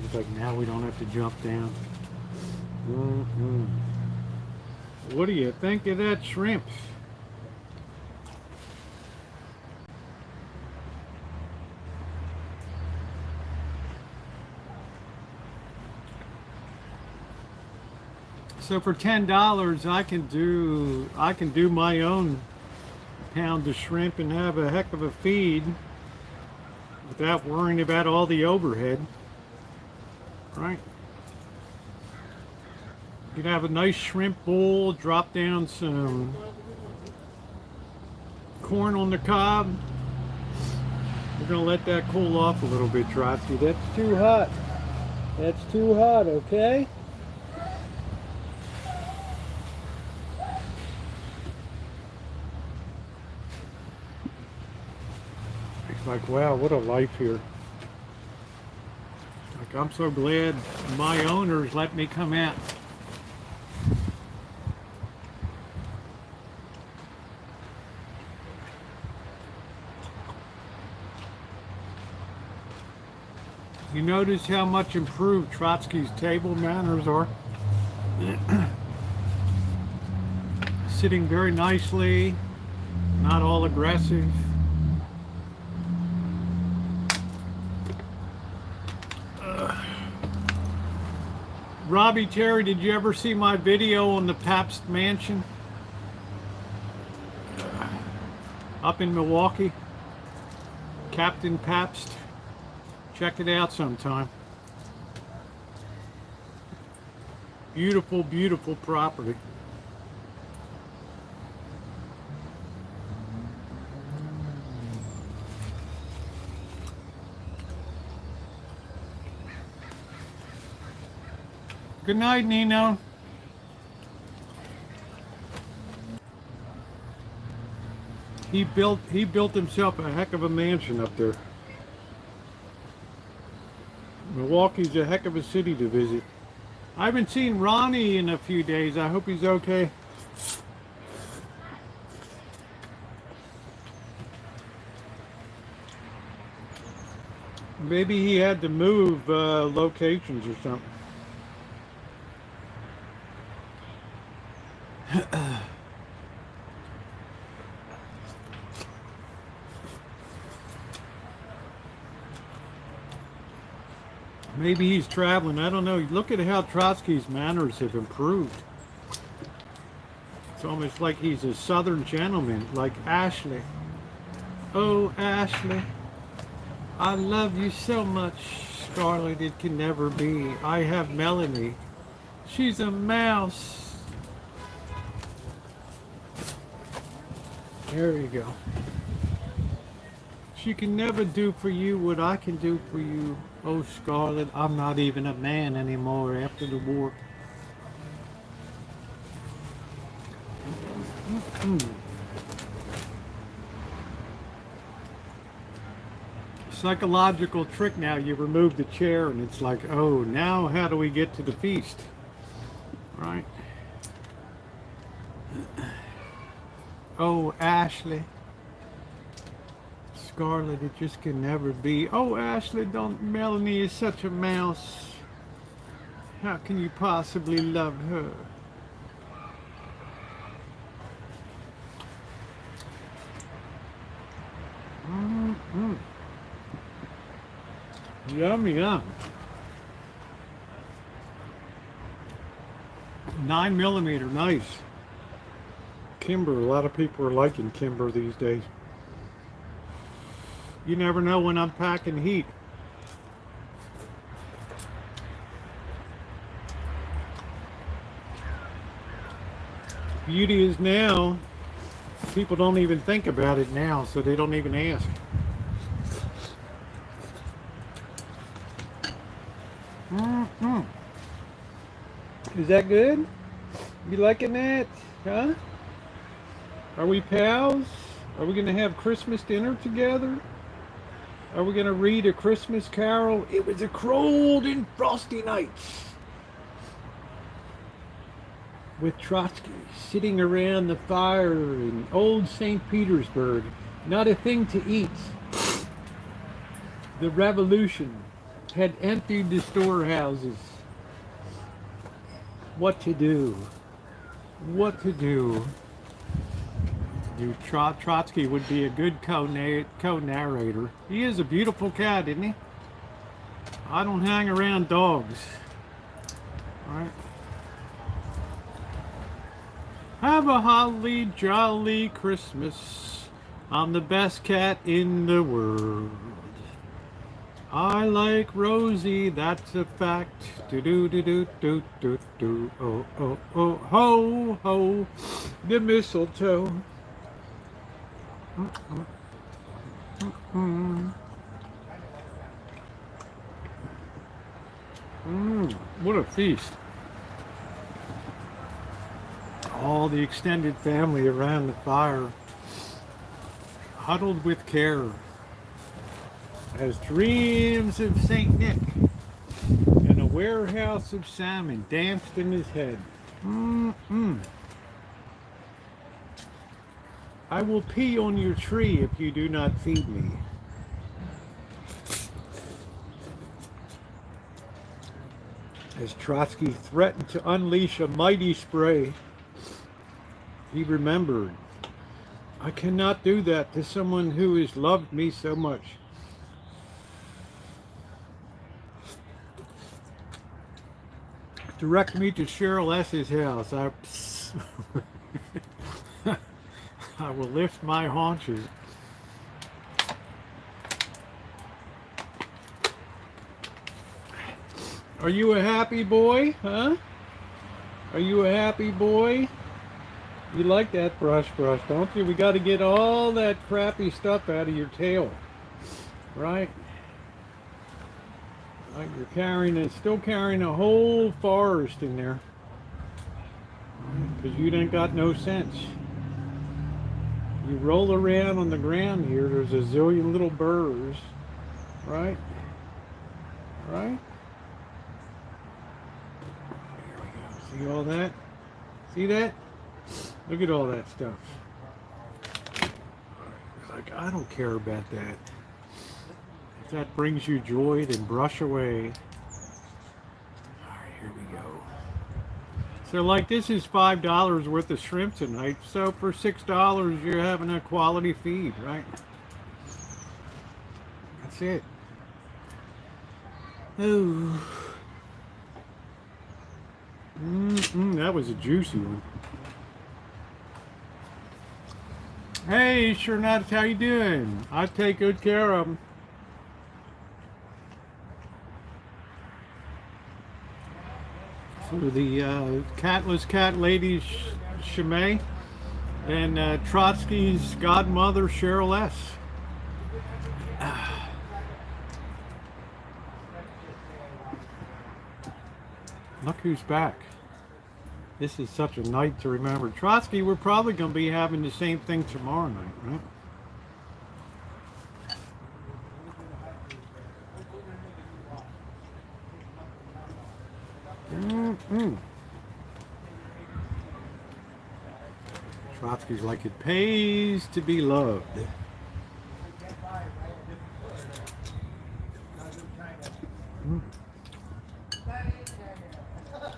It's like now we don't have to jump down. What do you think of that shrimp? So for $10, I can do my own pound of shrimp and have a heck of a feed without worrying about all the overhead, right? You can have a nice shrimp bowl, drop down some corn on the cob. We're gonna let that cool off a little bit, Trotsky. That's too hot. That's too hot, okay? Like, wow, what a life here. Like, I'm so glad my owners let me come out. You notice how much improved Trotsky's table manners are? Sitting very nicely, not all aggressive. Robbie Terry, did you ever see my video on the Pabst Mansion? Up in Milwaukee? Captain Pabst? Check it out sometime. Beautiful, beautiful property. Good night, Nino. He built himself a heck of a mansion up there. Milwaukee's a heck of a city to visit. I haven't seen Ronnie in a few days. I hope he's okay. Maybe he had to move locations or something. Maybe he's traveling. I don't know. Look at how Trotsky's manners have improved. It's almost like he's a southern gentleman, like Ashley. Oh, Ashley, I love you so much, Scarlet, it can never be. I have Melanie. She's a mouse. There you go. She can never do for you what I can do for you. Oh, Scarlet, I'm not even a man anymore after the war. Psychological trick now. You remove the chair and it's like, oh, now how do we get to the feast? Right? Oh, Ashley. Scarlet, it just can never be. Oh, Ashley, don't. Melanie is such a mouse. How can you possibly love her? Yum, yum. 9mm, nice. Kimber, a lot of people are liking Kimber these days. You never know when I'm packing heat. Beauty is now, people don't even think about it now, so they don't even ask. Is that good? You liking that? Huh? Are we pals? Are we gonna have Christmas dinner together? Are we gonna read a Christmas carol? It was a cold and frosty night. With Trotsky sitting around the fire in old St. Petersburg, not a thing to eat. The revolution had emptied the storehouses. What to do? What to do? Trotsky would be a good co-narrator. He is a beautiful cat, isn't he? I don't hang around dogs. All right. Have a holly jolly Christmas. I'm the best cat in the world. I like Rosie, that's a fact. Do do do do do do do. Oh oh oh ho ho, the mistletoe. What a feast! All the extended family around the fire, huddled with care, as dreams of Saint Nick and a warehouse of salmon danced in his head. I will pee on your tree if you do not feed me. As Trotsky threatened to unleash a mighty spray, he remembered, I cannot do that to someone who has loved me so much. Direct me to Cheryl S.'s house. I will lift my haunches. Are you a happy boy, huh? Are you a happy boy? You like that brush, don't you? We got to get all that crappy stuff out of your tail, right? Like you're still carrying a whole forest in there, because you ain't got no sense. You roll around on the ground here, there's a zillion little burrs, right? Right? Here we go. See all that? See that? Look at all that stuff. Like, I don't care about that. If that brings you joy, then brush away. Alright, here we go. So like this is $5 worth of shrimp tonight. So for $6 you're having a quality feed, right? That's it. Ooh. That was a juicy one. Hey, sure nuts, how you doing? I take good care of them. So the catless cat lady Shimei and Trotsky's godmother Cheryl S. Look who's back. This is such a night to remember. Trotsky, we're probably going to be having the same thing tomorrow night, right? Trotsky's like, it pays to be loved.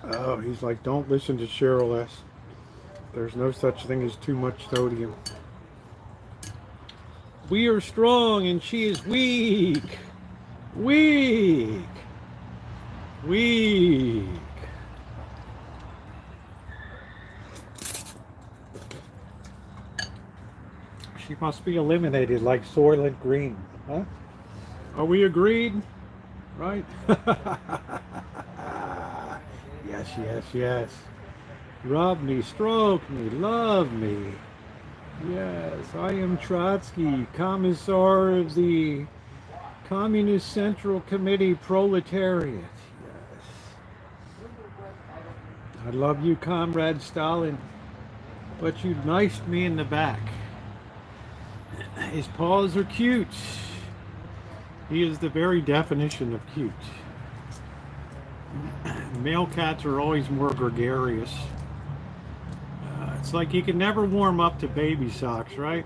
Oh, he's like, don't listen to Cheryl S. There's no such thing as too much sodium. We are strong and she is weak. Weak. Weak. She must be eliminated like Soylent Green, huh? Are we agreed? Right? Yes, yes, yes. Rub me, stroke me, love me. Yes, I am Trotsky, Commissar of the Communist Central Committee Proletariat. Yes. I love you, Comrade Stalin, but you knifed me in the back. His paws are cute. He is the very definition of cute. Male cats are always more gregarious. It's like you can never warm up to baby socks, right?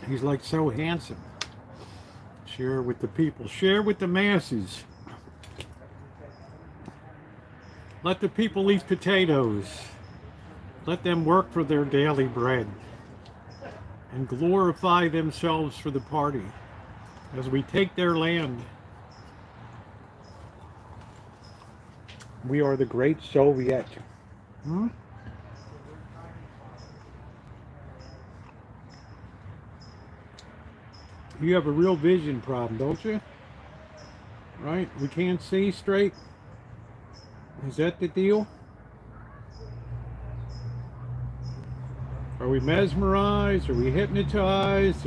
He's like so handsome. Share with the people. Share with the masses. Let the people eat potatoes. Let them work for their daily bread and glorify themselves for the party as we take their land. We are the great Soviet. You have a real vision problem, don't you? Right? We can't see straight. Is that the deal? Are we mesmerized? Are we hypnotized?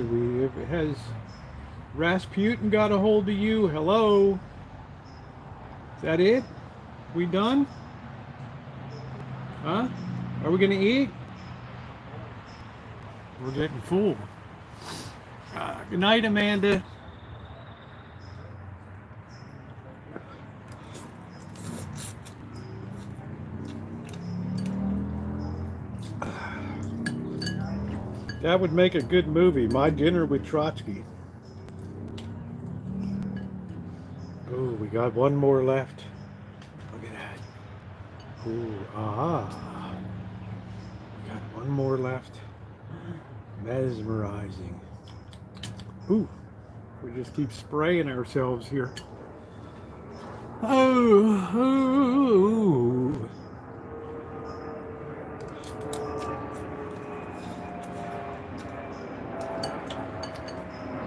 Has Rasputin got a hold of you? Hello? Is that it? We done? Huh? Are we gonna eat? We're getting full. Good night, Amanda. That would make a good movie, My Dinner with Trotsky. Oh, we got one more left. Look at that. Ooh, aha. We got one more left. Mesmerizing. Ooh, we just keep spraying ourselves here. Oh.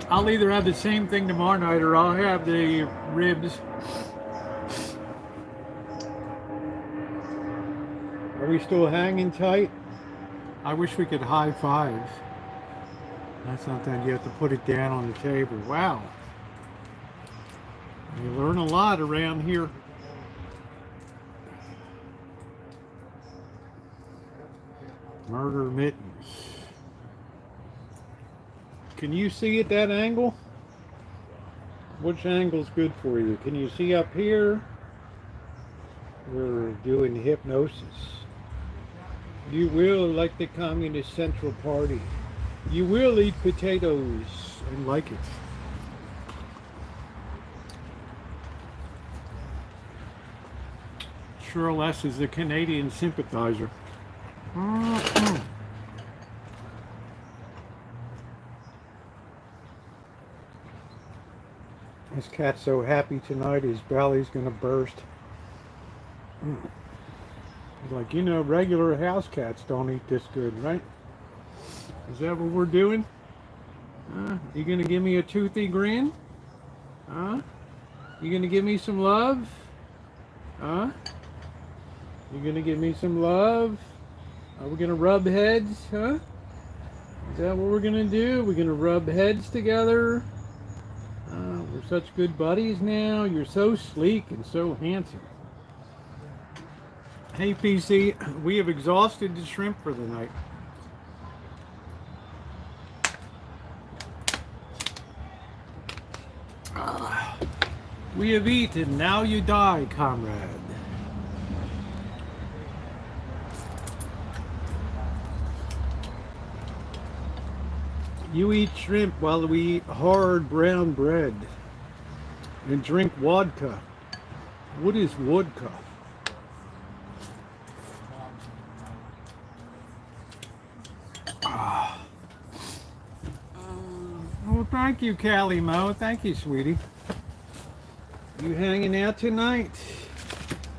I'll either have the same thing tomorrow night or I'll have the ribs. Are we still hanging tight? I wish we could high five. That's not that. You have to put it down on the table. Wow. You learn a lot around here. Murder mittens. Can you see at that angle? Which angle's good for you? Can you see up here? We're doing hypnosis. You will like the Communist Central Party. You will eat potatoes and like it. Cheryl S. is a Canadian sympathizer. This cat's so happy tonight, his belly's gonna burst. He's like, you know, regular house cats don't eat this good, right? Is that what we're doing? You gonna give me a toothy grin? Huh? You gonna give me some love? Huh? You gonna give me some love? Are we gonna rub heads, huh? Is that what we're gonna do? We're gonna rub heads together? We're such good buddies now. You're so sleek and so handsome. Hey PC, we have exhausted the shrimp for the night. We have eaten, now you die, comrade. You eat shrimp while we eat hard brown bread. and drink vodka. What is vodka? Well, thank you, Callie Mo. Thank you, sweetie. You hanging out tonight?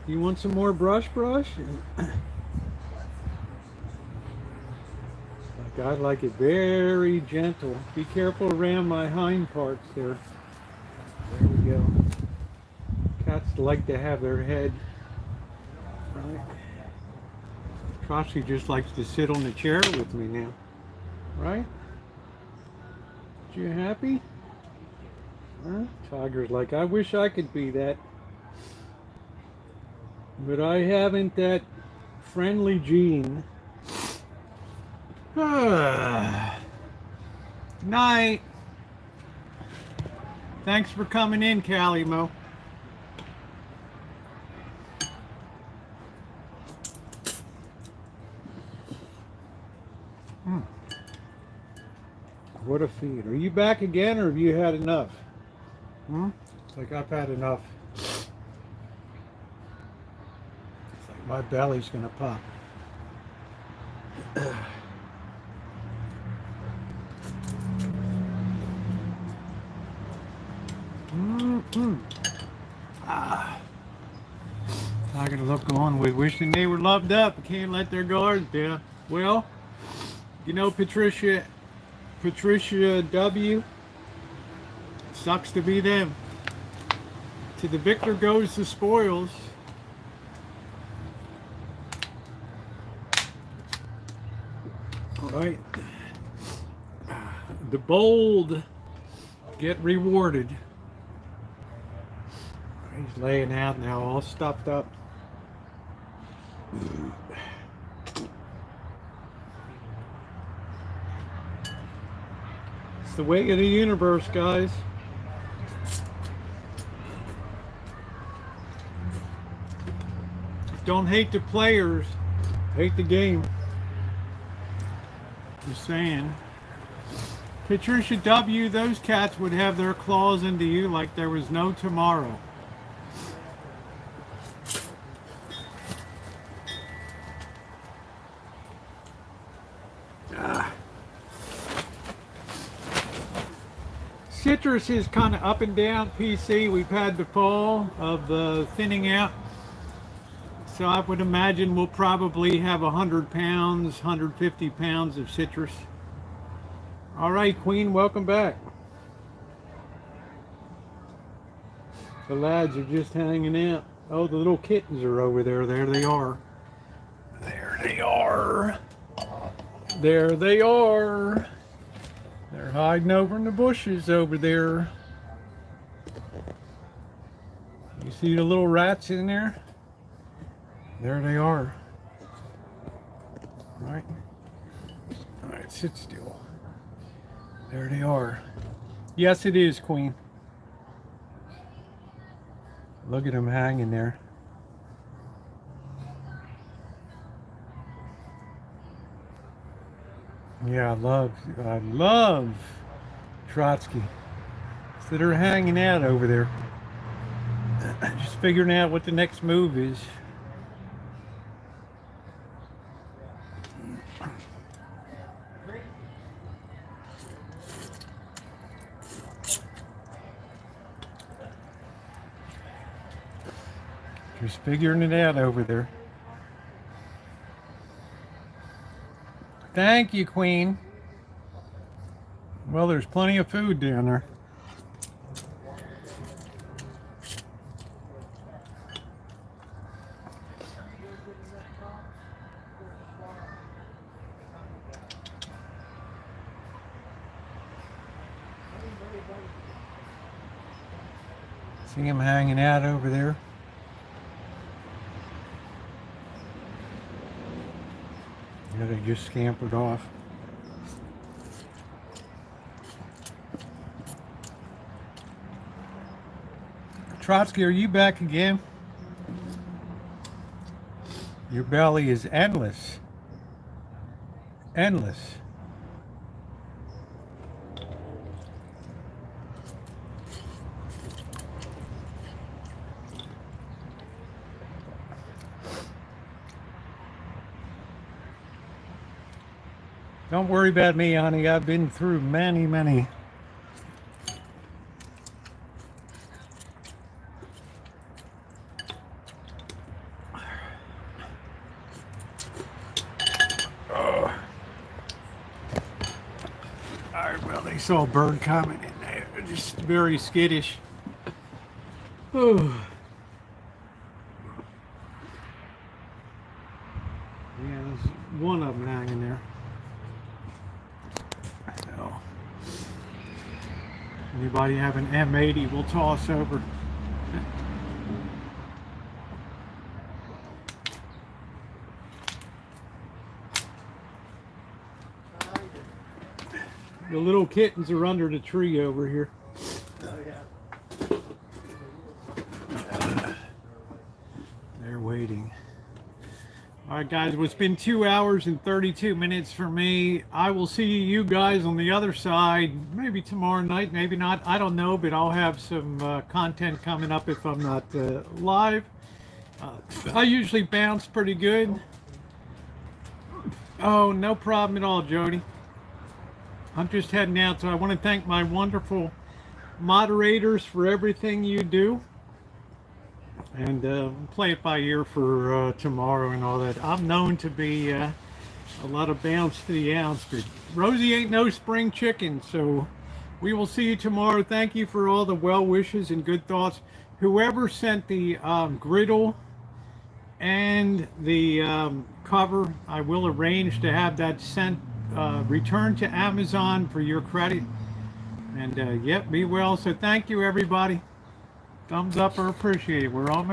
You want some more brush? Like, I like it very gentle. Be careful around my hind parts there. There we go. Cats like to have their head. Right. Rosie just likes to sit on the chair with me now. Right? You happy? Huh? Tiger's like, I wish I could be that. But I haven't that friendly gene. Night. Thanks for coming in, Callie Mo. What a feed. Are you back again, or have you had enough? It's like I've had enough. It's like my belly's gonna pop. I gotta look on with wishing they were loved up. Can't let their guards down. Well, you know, Patricia W. Sucks to be them. To the victor goes the spoils. All right. The bold get rewarded. He's laying out now, all stuffed up. It's the way of the universe, guys. Don't hate the players, hate the game. Just saying. Patricia W., those cats would have their claws into you like there was no tomorrow. Citrus is kind of up and down, PC. We've had the fall of the thinning out. So I would imagine we'll probably have 100 pounds, 150 pounds of citrus. All right, Queen, welcome back. The lads are just hanging out. Oh, the little kittens are over there. There they are. There they are. There they are. They're hiding over in the bushes over there. You see the little rats in there? There they are. Right? All right, sit still. There they are. Yes, it is, Queen. Look at them hanging there. Yeah, I love Trotsky. So they're hanging out over there. Just figuring out what the next move is. Just figuring it out over there. Thank you, Queen. Well, there's plenty of food down there. See him hanging out over there. Yeah, they just scampered off. Trotsky, are you back again? Your belly is endless. Endless. Don't worry about me, honey. I've been through many. All right, well, they saw a bird coming in there. They're just very skittish. Oh. Yeah, there's one of them hanging there. I know. Anybody have an M80 we'll toss over. The little kittens are under the tree over here. They're waiting. All right, guys, well, it's been 2 hours and 32 minutes for me. I will see you guys on the other side, maybe tomorrow night, maybe not. I don't know, but I'll have some content coming up if I'm not live. I usually bounce pretty good. Oh, no problem at all, Jody. I'm just heading out, so I want to thank my wonderful moderators for everything you do. And play it by ear for tomorrow and all that. I'm known to be a lot of bounce to the ounce, but Rosie ain't no spring chicken, so we will see you tomorrow. Thank you for all the well wishes and good thoughts. Whoever sent the griddle and the cover, I will arrange to have that sent returned to Amazon for your credit. And yep, be well. So thank you, everybody. Thumbs up or appreciate it. We're almost